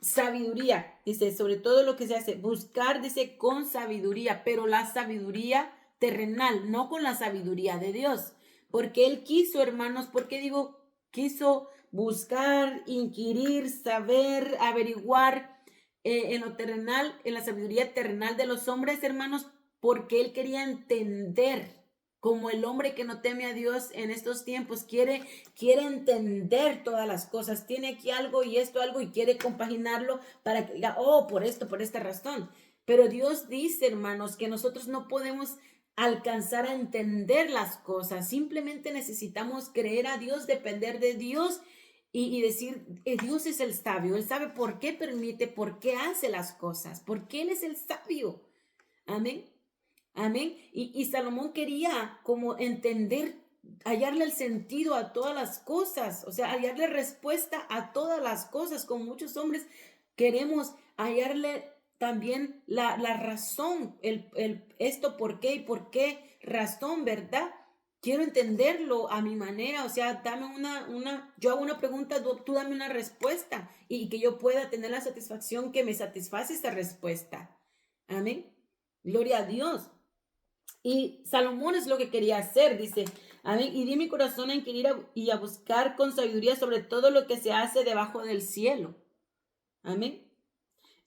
Sabiduría, dice, sobre todo lo que se hace. Buscar, dice, con sabiduría, pero la sabiduría terrenal, no con la sabiduría de Dios. Porque él quiso, hermanos, porque digo, quiso buscar, inquirir, saber, averiguar en lo terrenal, en la sabiduría terrenal de los hombres, hermanos, porque él quería entender, como el hombre que no teme a Dios en estos tiempos, quiere entender todas las cosas, tiene aquí algo y esto algo y quiere compaginarlo para que diga, oh, por esta razón. Pero Dios dice, hermanos, que nosotros no podemos alcanzar a entender las cosas, simplemente necesitamos creer a Dios, depender de Dios y decir, Dios es el sabio, Él sabe por qué permite, por qué hace las cosas, porque Él es el sabio. Amén. Amén. Y Salomón quería como entender, hallarle el sentido a todas las cosas, o sea, hallarle respuesta a todas las cosas. Como muchos hombres queremos hallarle también la razón, esto por qué y por qué razón, ¿verdad? Quiero entenderlo a mi manera, o sea, dame yo hago una pregunta, tú dame una respuesta y que yo pueda tener la satisfacción que me satisface esta respuesta. Amén. Gloria a Dios. Y Salomón es lo que quería hacer, dice, amén, y di mi corazón a inquirir y a buscar con sabiduría sobre todo lo que se hace debajo del cielo. Amén.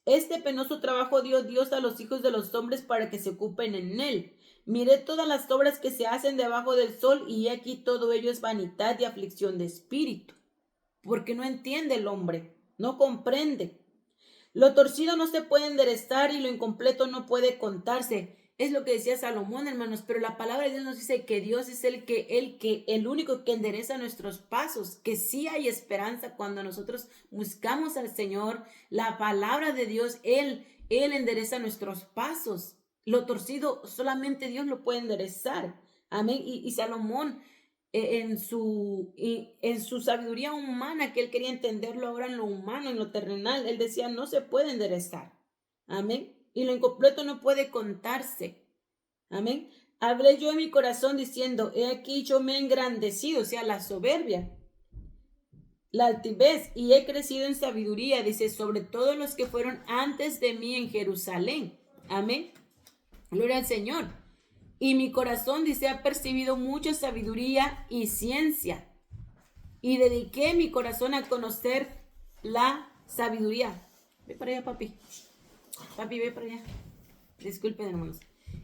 Este penoso trabajo dio Dios a los hijos de los hombres para que se ocupen en él. Miré todas las obras que se hacen debajo del sol y aquí todo ello es vanidad y aflicción de espíritu. Porque no entiende el hombre, no comprende. Lo torcido no se puede enderezar y lo incompleto no puede contarse. Es lo que decía Salomón, hermanos, pero la palabra de Dios nos dice que Dios es el único que endereza nuestros pasos, que sí hay esperanza cuando nosotros buscamos al Señor. La palabra de Dios, Él endereza nuestros pasos. Lo torcido solamente Dios lo puede enderezar. Amén. Y Salomón, en su sabiduría humana, que él quería entenderlo ahora en lo humano, en lo terrenal, él decía, no se puede enderezar. Amén. Y lo incompleto no puede contarse. Amén. Hablé yo en mi corazón diciendo, he aquí yo me he engrandecido, o sea, la soberbia, la altivez, y he crecido en sabiduría, dice, sobre todos los que fueron antes de mí en Jerusalén. Amén. Gloria al Señor. Y mi corazón, dice, ha percibido mucha sabiduría y ciencia. Y dediqué mi corazón a conocer la sabiduría. Ve para allá, papi. Papi, ve para allá. Disculpen, hermanos.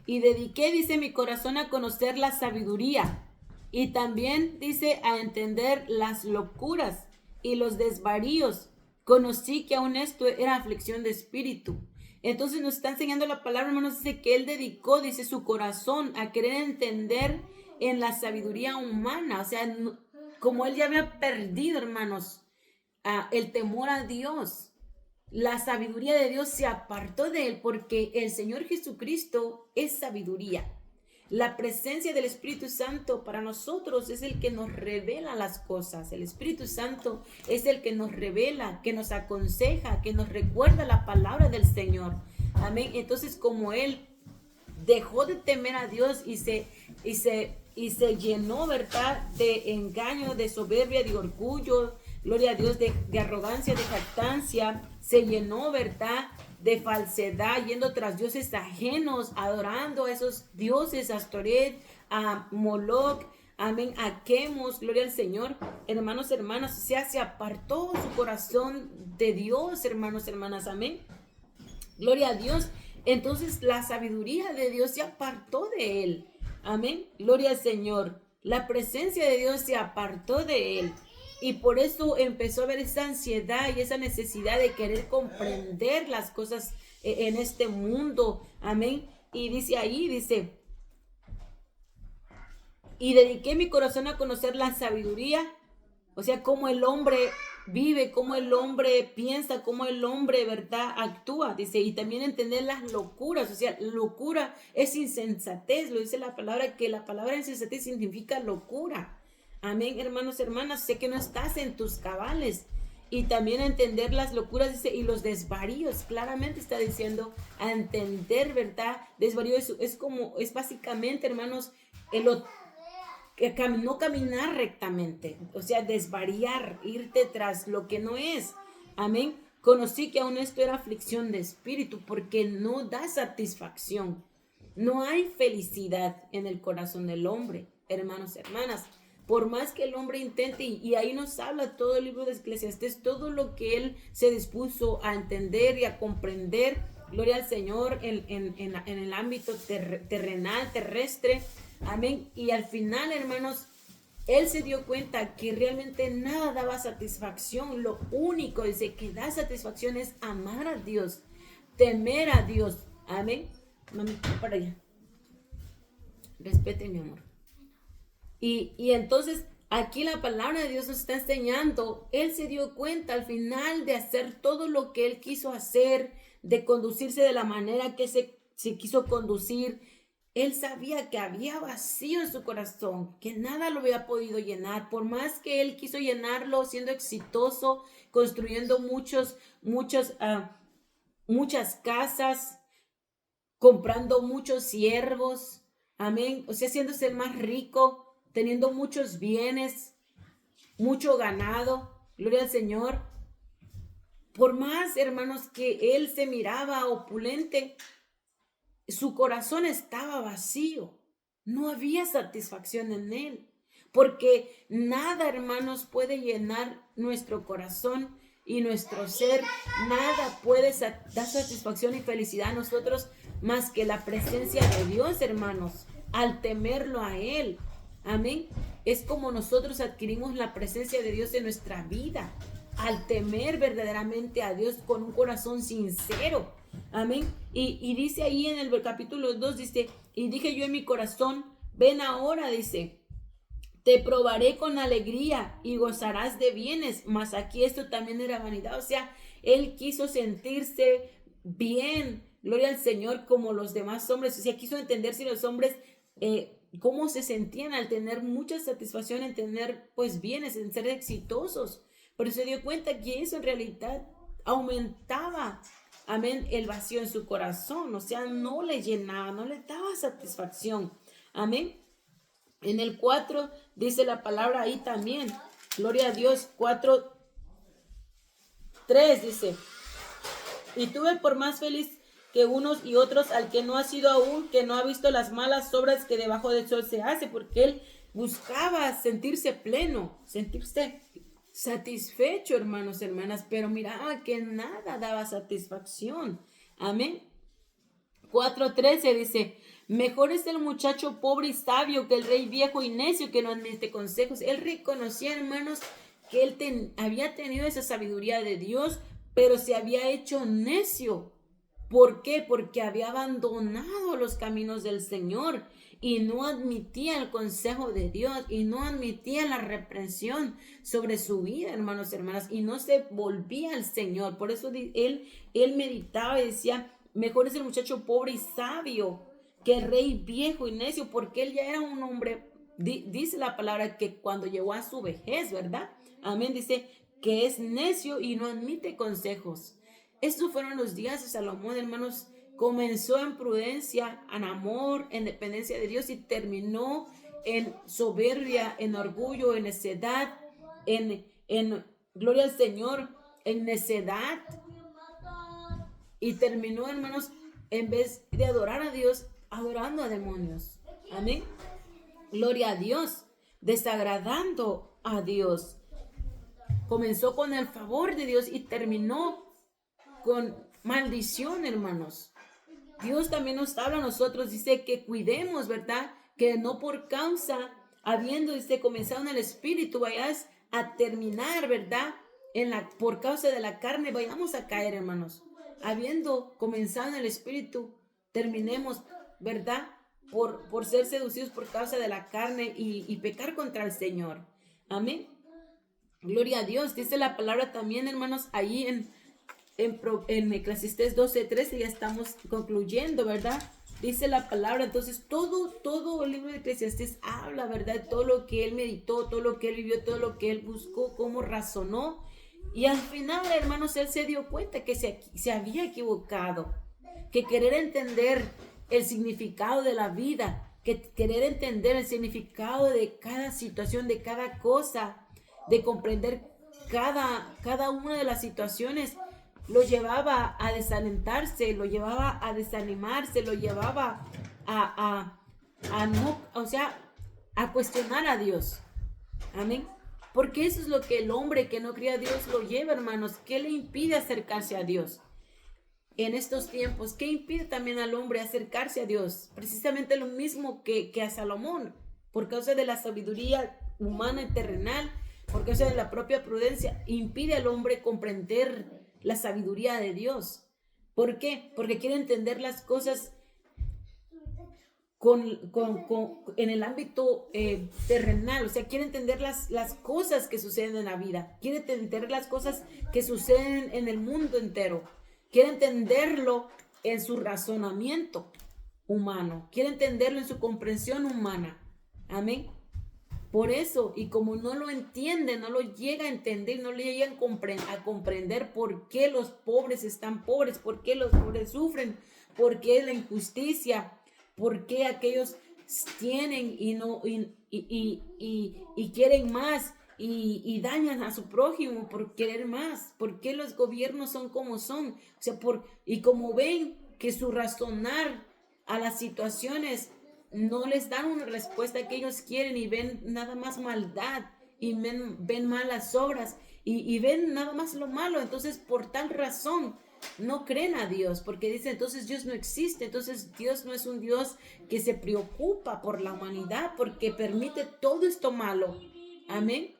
Y dediqué, dice, mi corazón a conocer la sabiduría. Y también, dice, a entender las locuras y los desvaríos Conocí que aún esto era aflicción de espíritu. Entonces nos está enseñando la palabra, hermanos, dice que él dedicó, dice, su corazón a querer entender en la sabiduría humana. O sea, como él ya había perdido, hermanos, el temor a Dios, la sabiduría de Dios se apartó de él, porque el Señor Jesucristo es sabiduría. La presencia del Espíritu Santo para nosotros es el que nos revela las cosas. El Espíritu Santo es el que nos revela, que nos aconseja, que nos recuerda la palabra del Señor. Amén. Entonces, como él dejó de temer a Dios y se llenó, ¿verdad?, de engaño, de soberbia, de orgullo, gloria a Dios, de arrogancia, de jactancia, se llenó, ¿verdad?, de falsedad, yendo tras dioses ajenos, adorando a esos dioses, a Astoret, a Moloch, amén, a Quemos, gloria al Señor, hermanos, hermanas. O sea, se apartó su corazón de Dios, hermanos, hermanas, amén, gloria a Dios. Entonces la sabiduría de Dios se apartó de él, amén, gloria al Señor. La presencia de Dios se apartó de él. Y por eso empezó a haber esa ansiedad y esa necesidad de querer comprender las cosas en este mundo. Amén. Y dice ahí, dice, y dediqué mi corazón a conocer la sabiduría. O sea, cómo el hombre vive, cómo el hombre piensa, cómo el hombre, ¿verdad?, actúa. Dice, y también entender las locuras. O sea, locura es insensatez. Lo dice la palabra, que la palabra insensatez significa locura. Amén, hermanos, hermanas, sé que no estás en tus cabales. Y también entender las locuras, dice, y los desvaríos. Claramente está diciendo a entender, ¿verdad? Desvarío es básicamente, hermanos, no caminar rectamente. O sea, desvariar, irte tras lo que no es. Amén. Conocí que aún esto era aflicción de espíritu, porque no da satisfacción. No hay felicidad en el corazón del hombre, hermanos, hermanas. Por más que el hombre intente, y ahí nos habla todo el libro de Eclesiastés, todo lo que él se dispuso a entender y a comprender, gloria al Señor, en el ámbito terrenal, terrestre, amén. Y al final, hermanos, él se dio cuenta que realmente nada daba satisfacción. Lo único, dice, que da satisfacción es amar a Dios, temer a Dios, amén. Mami, para allá. Respete, mi amor. Y entonces aquí la palabra de Dios nos está enseñando. Él se dio cuenta al final de hacer todo lo que él quiso hacer, de conducirse de la manera que se quiso conducir. Él sabía que había vacío en su corazón, que nada lo había podido llenar. Por más que él quiso llenarlo siendo exitoso, construyendo muchas casas, comprando muchos siervos, amén, o sea, haciéndose el más rico, teniendo muchos bienes, mucho ganado, gloria al Señor. Por más, hermanos, que él se miraba opulente, su corazón estaba vacío. No había satisfacción en él, porque nada, hermanos, puede llenar nuestro corazón y nuestro ser. Nada puede dar satisfacción y felicidad a nosotros más que la presencia de Dios, hermanos, al temerlo a él. Amén. Es como nosotros adquirimos la presencia de Dios en nuestra vida, al temer verdaderamente a Dios con un corazón sincero. Amén. Y dice ahí en el capítulo 2, dice, y dije yo en mi corazón, ven ahora, dice, te probaré con alegría y gozarás de bienes. Mas aquí esto también era vanidad. O sea, él quiso sentirse bien, gloria al Señor, como los demás hombres. O sea, quiso entender si los hombres cómo se sentían al tener mucha satisfacción en tener pues bienes, en ser exitosos. Pero se dio cuenta que eso en realidad aumentaba, amén, el vacío en su corazón. O sea, no le llenaba, no le daba satisfacción. Amén. En el 4 dice la palabra ahí también, gloria a Dios, 4:3 dice, y tuve por más feliz que unos y otros al que no ha sido aún, que no ha visto las malas obras que debajo del sol se hace, porque él buscaba sentirse pleno, sentirse satisfecho, hermanos, hermanas, pero miraba que nada daba satisfacción. Amén. 4:13 dice, mejor es el muchacho pobre y sabio que el rey viejo y necio que no admite consejos. Él reconocía, hermanos, que él había tenido esa sabiduría de Dios, pero se había hecho necio. ¿Por qué? Porque había abandonado los caminos del Señor y no admitía el consejo de Dios y no admitía la reprensión sobre su vida, hermanos y hermanas, y no se volvía al Señor. Por eso él meditaba y decía, mejor es el muchacho pobre y sabio que el rey viejo y necio, porque él ya era un hombre, dice la palabra que cuando llegó a su vejez, ¿verdad? Amén, dice que es necio y no admite consejos. Estos fueron los días de Salomón, hermanos. Comenzó en prudencia, en amor, en dependencia de Dios y terminó en soberbia, en orgullo, en necedad, en gloria al Señor, en necedad. Y terminó, hermanos, en vez de adorar a Dios, adorando a demonios. Amén. Gloria a Dios, desagradando a Dios. Comenzó con el favor de Dios y terminó con maldición, hermanos. Dios también nos habla a nosotros, dice que cuidemos, ¿verdad? Que no por causa, habiendo comenzado en el espíritu, vayas a terminar, ¿verdad? Por causa de la carne, vayamos a caer, hermanos. Habiendo comenzado en el espíritu, terminemos, ¿verdad? Por ser seducidos por causa de la carne y pecar contra el Señor. Amén. Gloria a Dios. Dice la palabra también, hermanos, ahí en Eclesiastés 12:13, ya estamos concluyendo, ¿verdad? Dice la palabra, entonces todo el libro de Eclesiastés habla, ¿verdad? De todo lo que él meditó, todo lo que él vivió, todo lo que él buscó, cómo razonó. Y al final, hermanos, él se dio cuenta que se había equivocado, que querer entender el significado de la vida, que querer entender el significado de cada situación, de cada cosa, de comprender cada una de las situaciones, lo llevaba a desalentarse, lo llevaba a desanimarse, lo llevaba a cuestionar a Dios. Amén. Porque eso es lo que el hombre que no cree a Dios lo lleva, hermanos. ¿Qué le impide acercarse a Dios en estos tiempos? ¿Qué impide también al hombre acercarse a Dios? Precisamente lo mismo que a Salomón, por causa de la sabiduría humana y terrenal, por causa de la propia prudencia, impide al hombre comprender la sabiduría de Dios. ¿Por qué? Porque quiere entender las cosas en el ámbito terrenal, o sea, quiere entender las cosas que suceden en la vida, quiere entender las cosas que suceden en el mundo entero, quiere entenderlo en su razonamiento humano, quiere entenderlo en su comprensión humana. Amén. Por eso, y como no lo entiende, no lo llega a entender, no le llega a comprender por qué los pobres están pobres, por qué los pobres sufren, por qué la injusticia, por qué aquellos tienen y quieren más y dañan a su prójimo por querer más, por qué los gobiernos son como son, o sea, y como ven que su razonar a las situaciones no les dan una respuesta que ellos quieren y ven nada más maldad y ven malas obras y ven nada más lo malo. Entonces, por tal razón, no creen a Dios, porque dicen, entonces Dios no existe, entonces Dios no es un Dios que se preocupa por la humanidad, porque permite todo esto malo. Amén.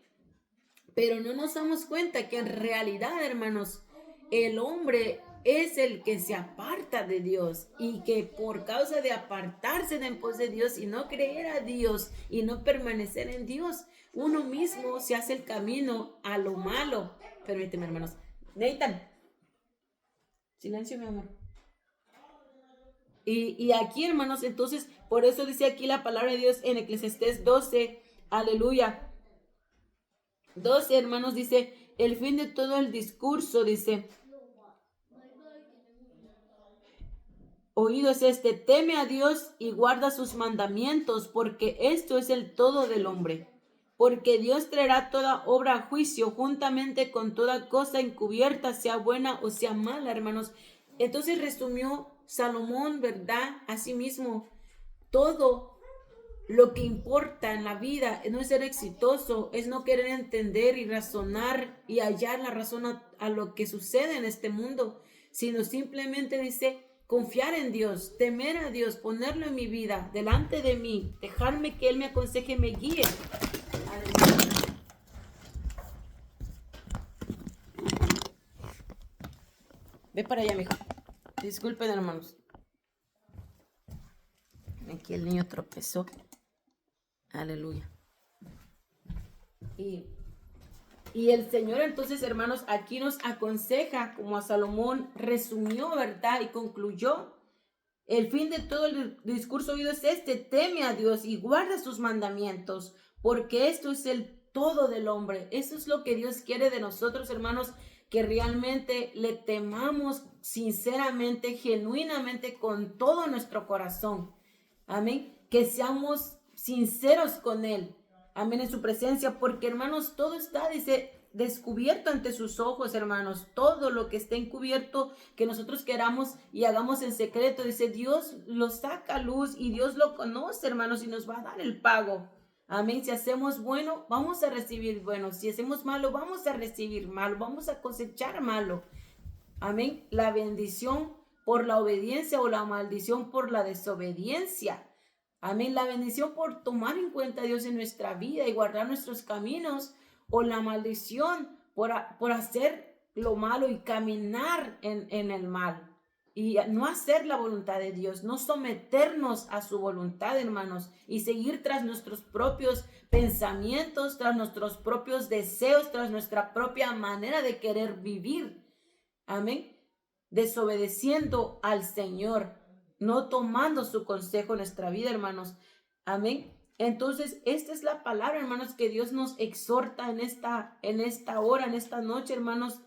Pero no nos damos cuenta que en realidad, hermanos, el hombre es el que se aparta de Dios y que por causa de apartarse de en pos de Dios y no creer a Dios y no permanecer en Dios, uno mismo se hace el camino a lo malo. Permíteme, hermanos. Nathan, silencio, mi amor. Y aquí, hermanos, entonces, por eso dice aquí la palabra de Dios en Eclesiastés 12, aleluya. 12, hermanos, dice, el fin de todo el discurso, dice, oído es teme a Dios y guarda sus mandamientos, porque esto es el todo del hombre. Porque Dios traerá toda obra a juicio, juntamente con toda cosa encubierta, sea buena o sea mala, hermanos. Entonces resumió Salomón, ¿verdad? Asimismo, todo lo que importa en la vida no es ser exitoso, es no querer entender y razonar y hallar la razón a lo que sucede en este mundo, sino simplemente dice, confiar en Dios, temer a Dios, ponerlo en mi vida, delante de mí, dejarme que Él me aconseje, me guíe. Ve para allá, mijo. Disculpen, hermanos. Aquí el niño tropezó. Aleluya. Y el Señor entonces, hermanos, aquí nos aconseja, como a Salomón resumió, ¿verdad? Y concluyó. El fin de todo el discurso oído es este: teme a Dios y guarda sus mandamientos, porque esto es el todo del hombre. Eso es lo que Dios quiere de nosotros, hermanos, que realmente le temamos sinceramente, genuinamente, con todo nuestro corazón. Amén. Que seamos sinceros con Él. Amén, en su presencia, porque, hermanos, todo está, dice, descubierto ante sus ojos, hermanos. Todo lo que esté encubierto, que nosotros queramos y hagamos en secreto, dice, Dios lo saca a luz y Dios lo conoce, hermanos, y nos va a dar el pago. Amén. Si hacemos bueno, vamos a recibir bueno. Si hacemos malo, vamos a recibir malo. Vamos a cosechar malo. Amén. La bendición por la obediencia o la maldición por la desobediencia. Amén. La bendición por tomar en cuenta a Dios en nuestra vida y guardar nuestros caminos, o la maldición por hacer lo malo y caminar en el mal y no hacer la voluntad de Dios, no someternos a su voluntad, hermanos, y seguir tras nuestros propios pensamientos, tras nuestros propios deseos, tras nuestra propia manera de querer vivir. Amén. Desobedeciendo al Señor, no tomando su consejo en nuestra vida, hermanos. Amén. Entonces, esta es la palabra, hermanos, que Dios nos exhorta en esta hora, en esta noche, hermanos.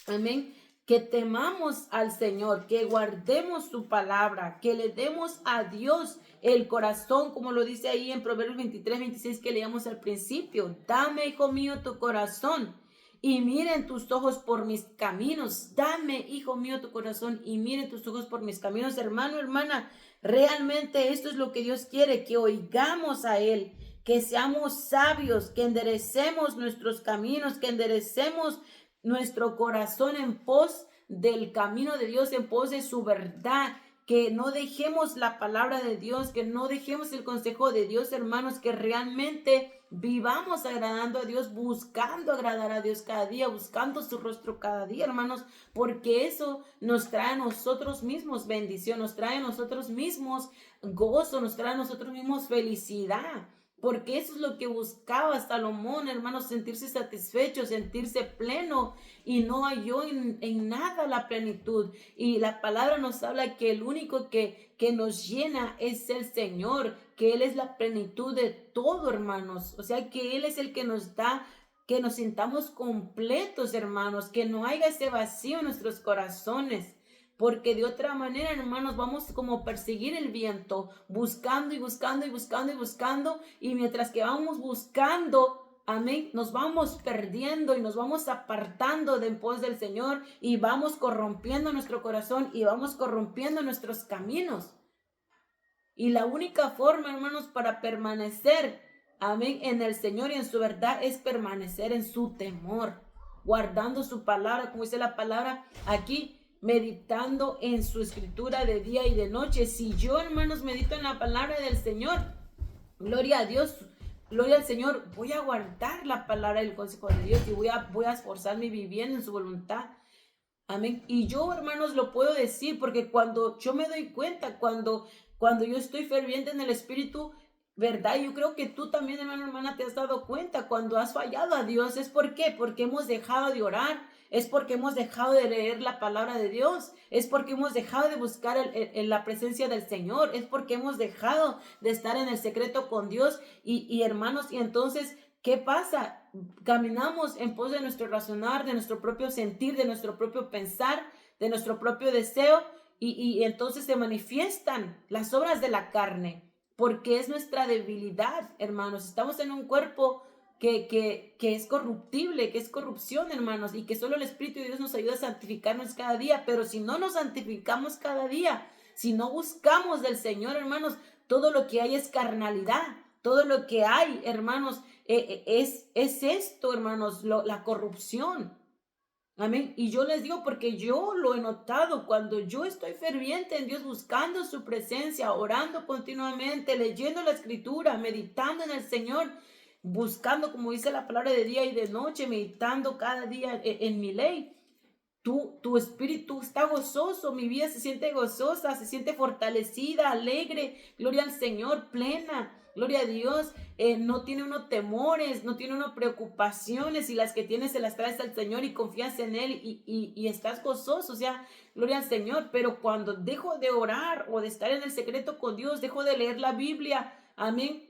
Amén. Que temamos al Señor, que guardemos su palabra, que le demos a Dios el corazón, como lo dice ahí en Proverbios 23-26 que leíamos al principio. Dame, hijo mío, tu corazón y miren tus ojos por mis caminos. Dame, hijo mío, tu corazón y miren tus ojos por mis caminos. Hermano, hermana, realmente esto es lo que Dios quiere, que oigamos a Él, que seamos sabios, que enderecemos nuestros caminos, que enderecemos nuestro corazón en pos del camino de Dios, en pos de su verdad, que no dejemos la palabra de Dios, que no dejemos el consejo de Dios, hermanos, que realmente vivamos agradando a Dios, buscando agradar a Dios cada día, buscando su rostro cada día, hermanos, porque eso nos trae a nosotros mismos bendición, nos trae a nosotros mismos gozo, nos trae a nosotros mismos felicidad. Porque eso es lo que buscaba Salomón, hermanos, sentirse satisfecho, sentirse pleno, y no halló en nada la plenitud. Y la palabra nos habla que el único que nos llena es el Señor, que Él es la plenitud de todo, hermanos. O sea, que Él es el que nos da, que nos sintamos completos, hermanos, que no haya ese vacío en nuestros corazones. Porque de otra manera, hermanos, vamos como perseguir el viento, buscando y buscando y buscando y buscando, y mientras que vamos buscando, amén, nos vamos perdiendo y nos vamos apartando de en pos del Señor, y vamos corrompiendo nuestro corazón y vamos corrompiendo nuestros caminos. Y la única forma, hermanos, para permanecer, amén, en el Señor y en su verdad es permanecer en su temor, guardando su palabra, como dice la palabra aquí, meditando en su escritura de día y de noche. Si yo, hermanos, medito en la palabra del Señor, gloria a Dios, gloria al Señor, voy a guardar la palabra del consejo de Dios y voy a esforzarme viviendo en su voluntad. Amén. Y yo, hermanos, lo puedo decir porque cuando yo me doy cuenta, cuando yo estoy ferviente en el Espíritu, ¿verdad? Yo creo que tú también, hermano, hermana, te has dado cuenta cuando has fallado a Dios. ¿Es por qué? Porque hemos dejado de orar. Es porque hemos dejado de leer la palabra de Dios. Es porque hemos dejado de buscar la presencia del Señor. Es porque hemos dejado de estar en el secreto con Dios. Y hermanos, y entonces, ¿qué pasa? Caminamos en pos de nuestro razonar, de nuestro propio sentir, de nuestro propio pensar, de nuestro propio deseo. Y entonces se manifiestan las obras de la carne. Porque es nuestra debilidad, hermanos. Estamos en un cuerpo que es corruptible, que es corrupción, hermanos, y que solo el Espíritu de Dios nos ayuda a santificarnos cada día. Pero si no nos santificamos cada día, si no buscamos del Señor, hermanos, todo lo que hay es carnalidad. Todo lo que hay, hermanos, es esto, hermanos, la corrupción. Amén. Y yo les digo porque yo lo he notado cuando yo estoy ferviente en Dios, buscando su presencia, orando continuamente, leyendo la escritura, meditando en el Señor, buscando, como dice la palabra, de día y de noche, meditando cada día en mi ley. tu espíritu está gozoso, mi vida se siente gozosa, se siente fortalecida, alegre, gloria al Señor, plena, gloria a Dios. No tiene uno temores, no tiene uno preocupaciones, y las que tienes se las traes al Señor y confías en Él y estás gozoso, o sea, gloria al Señor. Pero cuando dejo de orar o de estar en el secreto con Dios, dejo de leer la Biblia, amén,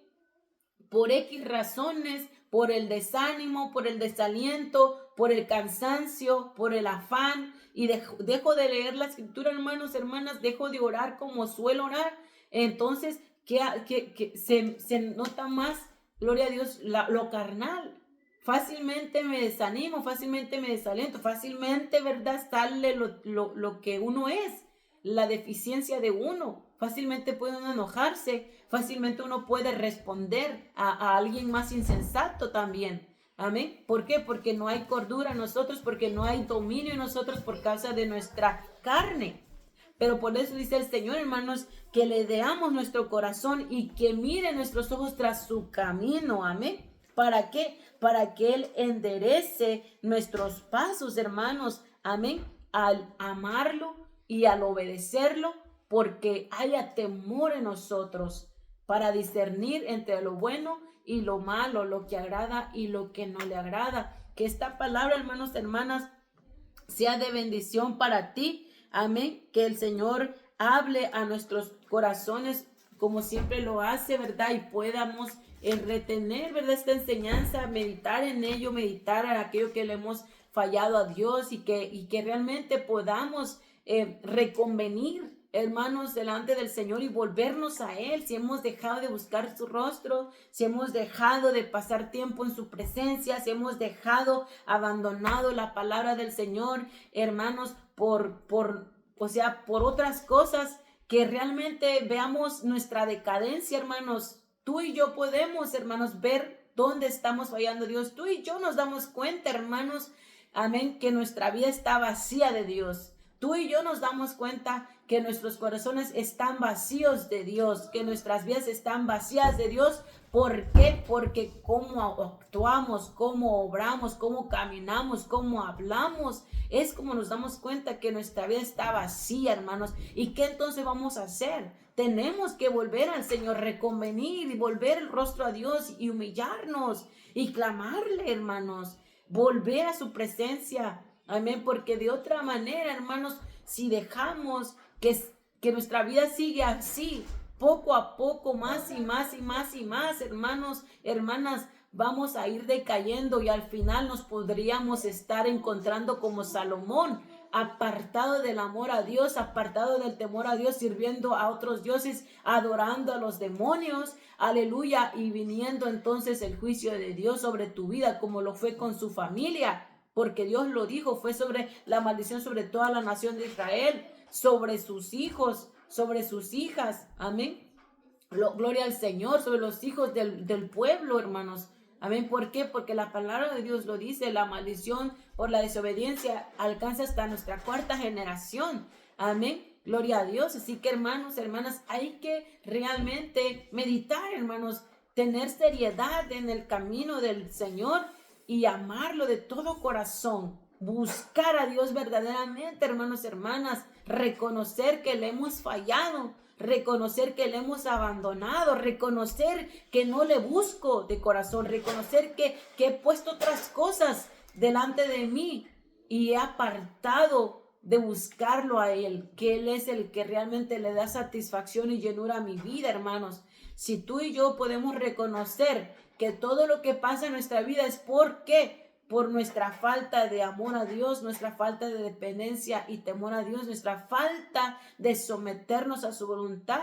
por X razones, por el desánimo, por el desaliento, por el cansancio, por el afán, y dejo de leer la escritura, hermanos, hermanas, dejo de orar como suelo orar, entonces que se nota más, gloria a Dios, lo carnal. Fácilmente me desanimo, fácilmente me desaliento, fácilmente, ¿verdad?, sale lo que uno es, la deficiencia de uno. Fácilmente puede uno enojarse, fácilmente uno puede responder a alguien más insensato también. Amén. ¿Por qué? Porque no hay cordura en nosotros, porque no hay dominio en nosotros por causa de nuestra carne. Pero por eso dice el Señor, hermanos, que le deamos nuestro corazón y que mire nuestros ojos tras su camino. Amén. ¿Para qué? Para que Él enderece nuestros pasos, hermanos. Amén. Al amarlo y al obedecerlo, porque haya temor en nosotros para discernir entre lo bueno y lo malo, lo que agrada y lo que no le agrada. Que esta palabra, hermanos, hermanas, sea de bendición para ti. Amén. Que el Señor hable a nuestros corazones como siempre lo hace, ¿verdad? Y podamos retener, ¿verdad?, esta enseñanza, meditar en ello, meditar en aquello que le hemos fallado a Dios, y que realmente podamos reconvenir, hermanos, delante del Señor y volvernos a Él. Si hemos dejado de buscar su rostro, si hemos dejado de pasar tiempo en su presencia, si hemos abandonado la palabra del Señor, hermanos, por otras cosas, que realmente veamos nuestra decadencia, hermanos. Tú y yo podemos, hermanos, ver dónde estamos fallando Dios. Tú y yo nos damos cuenta, hermanos, amén, que nuestra vida está vacía de Dios. Tú y yo nos damos cuenta que nuestros corazones están vacíos de Dios, que nuestras vidas están vacías de Dios. ¿Por qué? Porque cómo actuamos, cómo obramos, cómo caminamos, cómo hablamos, es como nos damos cuenta que nuestra vida está vacía, hermanos. ¿Y qué entonces vamos a hacer? Tenemos que volver al Señor, reconvenir y volver el rostro a Dios y humillarnos y clamarle, hermanos, volver a su presencia. Amén, porque de otra manera, hermanos, si dejamos que nuestra vida sigue así, poco a poco, más y más y más y más, hermanos, hermanas, vamos a ir decayendo y al final nos podríamos estar encontrando como Salomón, apartado del amor a Dios, apartado del temor a Dios, sirviendo a otros dioses, adorando a los demonios, aleluya, y viniendo entonces el juicio de Dios sobre tu vida, como lo fue con su familia. Porque Dios lo dijo, fue sobre la maldición sobre toda la nación de Israel, sobre sus hijos, sobre sus hijas, amén. Gloria al Señor, sobre los hijos del pueblo, hermanos. Amén. ¿Por qué? Porque la palabra de Dios lo dice, la maldición por la desobediencia alcanza hasta nuestra cuarta generación. Amén. Gloria a Dios. Así que, hermanos, hermanas, hay que realmente meditar, hermanos, tener seriedad en el camino del Señor y amarlo de todo corazón, buscar a Dios verdaderamente, hermanos, hermanas, reconocer que le hemos fallado, reconocer que le hemos abandonado, reconocer que no le busco de corazón, reconocer que he puesto otras cosas delante de mí y he apartado de buscarlo a Él, que Él es el que realmente le da satisfacción y llenura a mi vida, hermanos. Si tú y yo podemos reconocer que todo lo que pasa en nuestra vida es por nuestra falta de amor a Dios, nuestra falta de dependencia y temor a Dios, nuestra falta de someternos a su voluntad.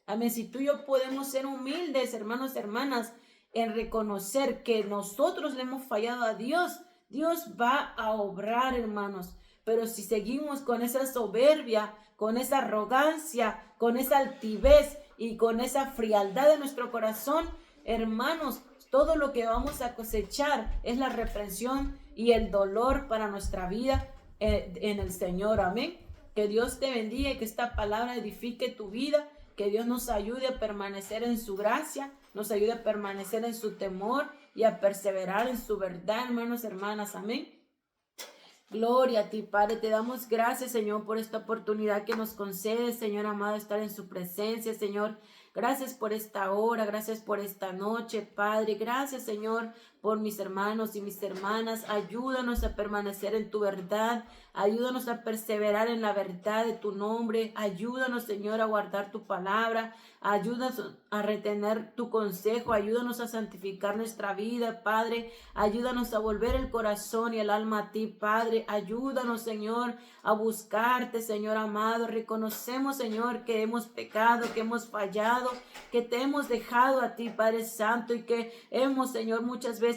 Amén. Si tú y yo podemos ser humildes, hermanos, hermanas, en reconocer que nosotros le hemos fallado a Dios, Dios va a obrar, hermanos. Pero si seguimos con esa soberbia, con esa arrogancia, con esa altivez y con esa frialdad de nuestro corazón, hermanos, todo lo que vamos a cosechar es la reprensión y el dolor para nuestra vida en el Señor. Amén. Que Dios te bendiga y que esta palabra edifique tu vida. Que Dios nos ayude a permanecer en su gracia, nos ayude a permanecer en su temor y a perseverar en su verdad, hermanos, hermanas. Amén. Gloria a ti, Padre. Te damos gracias, Señor, por esta oportunidad que nos concedes, Señor amado, estar en su presencia, Señor. Gracias por esta hora, gracias por esta noche, Padre. Gracias, Señor, por mis hermanos y mis hermanas. Ayúdanos a permanecer en tu verdad. Ayúdanos a perseverar en la verdad de tu nombre. Ayúdanos, Señor, a guardar tu palabra. Ayúdanos a retener tu consejo. Ayúdanos a santificar nuestra vida, Padre. Ayúdanos a volver el corazón y el alma a ti, Padre. Ayúdanos, Señor, a buscarte, Señor amado. Reconocemos, Señor, que hemos pecado, que hemos fallado, que te hemos dejado a ti, Padre Santo, y que hemos, Señor, muchas veces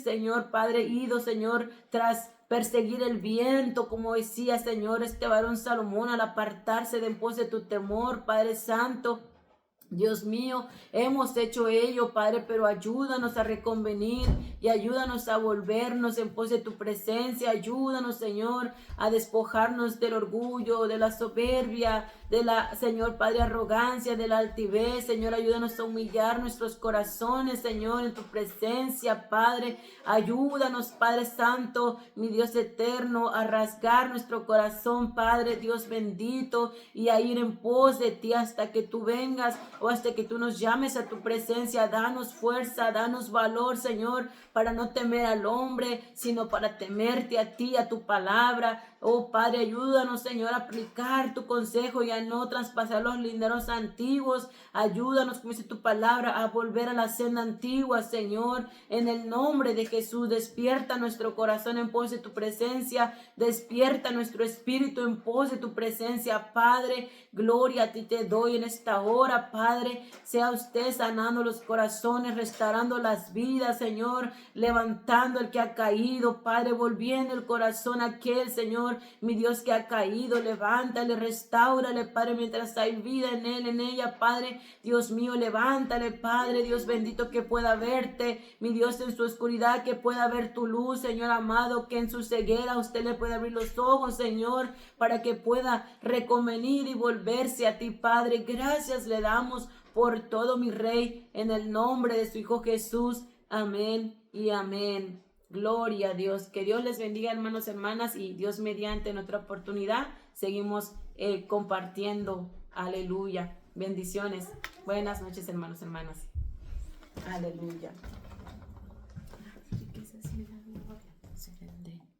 Señor, Padre, ido, Señor, tras perseguir el viento, como decía, Señor, este varón Salomón, al apartarse de en pos de tu temor, Padre Santo. Dios mío, hemos hecho ello, Padre, pero ayúdanos a reconvenir y ayúdanos a volvernos en pos de tu presencia. Ayúdanos, Señor, a despojarnos del orgullo, de la soberbia, de la, Señor, Padre, arrogancia, de la altivez. Señor, ayúdanos a humillar nuestros corazones, Señor, en tu presencia, Padre. Ayúdanos, Padre Santo, mi Dios eterno, a rasgar nuestro corazón, Padre, Dios bendito, y a ir en pos de ti hasta que tú vengas o hasta que tú nos llames a tu presencia. Danos fuerza, danos valor, Señor, para no temer al hombre, sino para temerte a ti, a tu palabra. Oh Padre, ayúdanos, Señor, a aplicar tu consejo y a no traspasar los linderos antiguos. Ayúdanos, como dice tu palabra, a volver a la senda antigua, Señor. En el nombre de Jesús, despierta nuestro corazón en pos de tu presencia. Despierta nuestro espíritu en pos de tu presencia, Padre. Gloria a ti te doy en esta hora, Padre. Sea usted sanando los corazones, restaurando las vidas, Señor. Levantando el que ha caído, Padre. Volviendo el corazón a aquel, Señor, mi Dios, que ha caído. Levántale, restáurale, Padre, mientras hay vida en él, en ella, Padre. Dios mío, levántale, Padre, Dios bendito, que pueda verte, mi Dios, en su oscuridad, que pueda ver tu luz, Señor amado, que en su ceguera usted le pueda abrir los ojos, Señor, para que pueda reconvenir y volverse a ti, Padre. Gracias le damos por todo, mi Rey, en el nombre de su Hijo Jesús. Amén y amén. Gloria a Dios. Que Dios les bendiga, hermanos, hermanas, y Dios mediante en otra oportunidad seguimos compartiendo. Aleluya. Bendiciones. Buenas noches, hermanos, hermanas. Aleluya.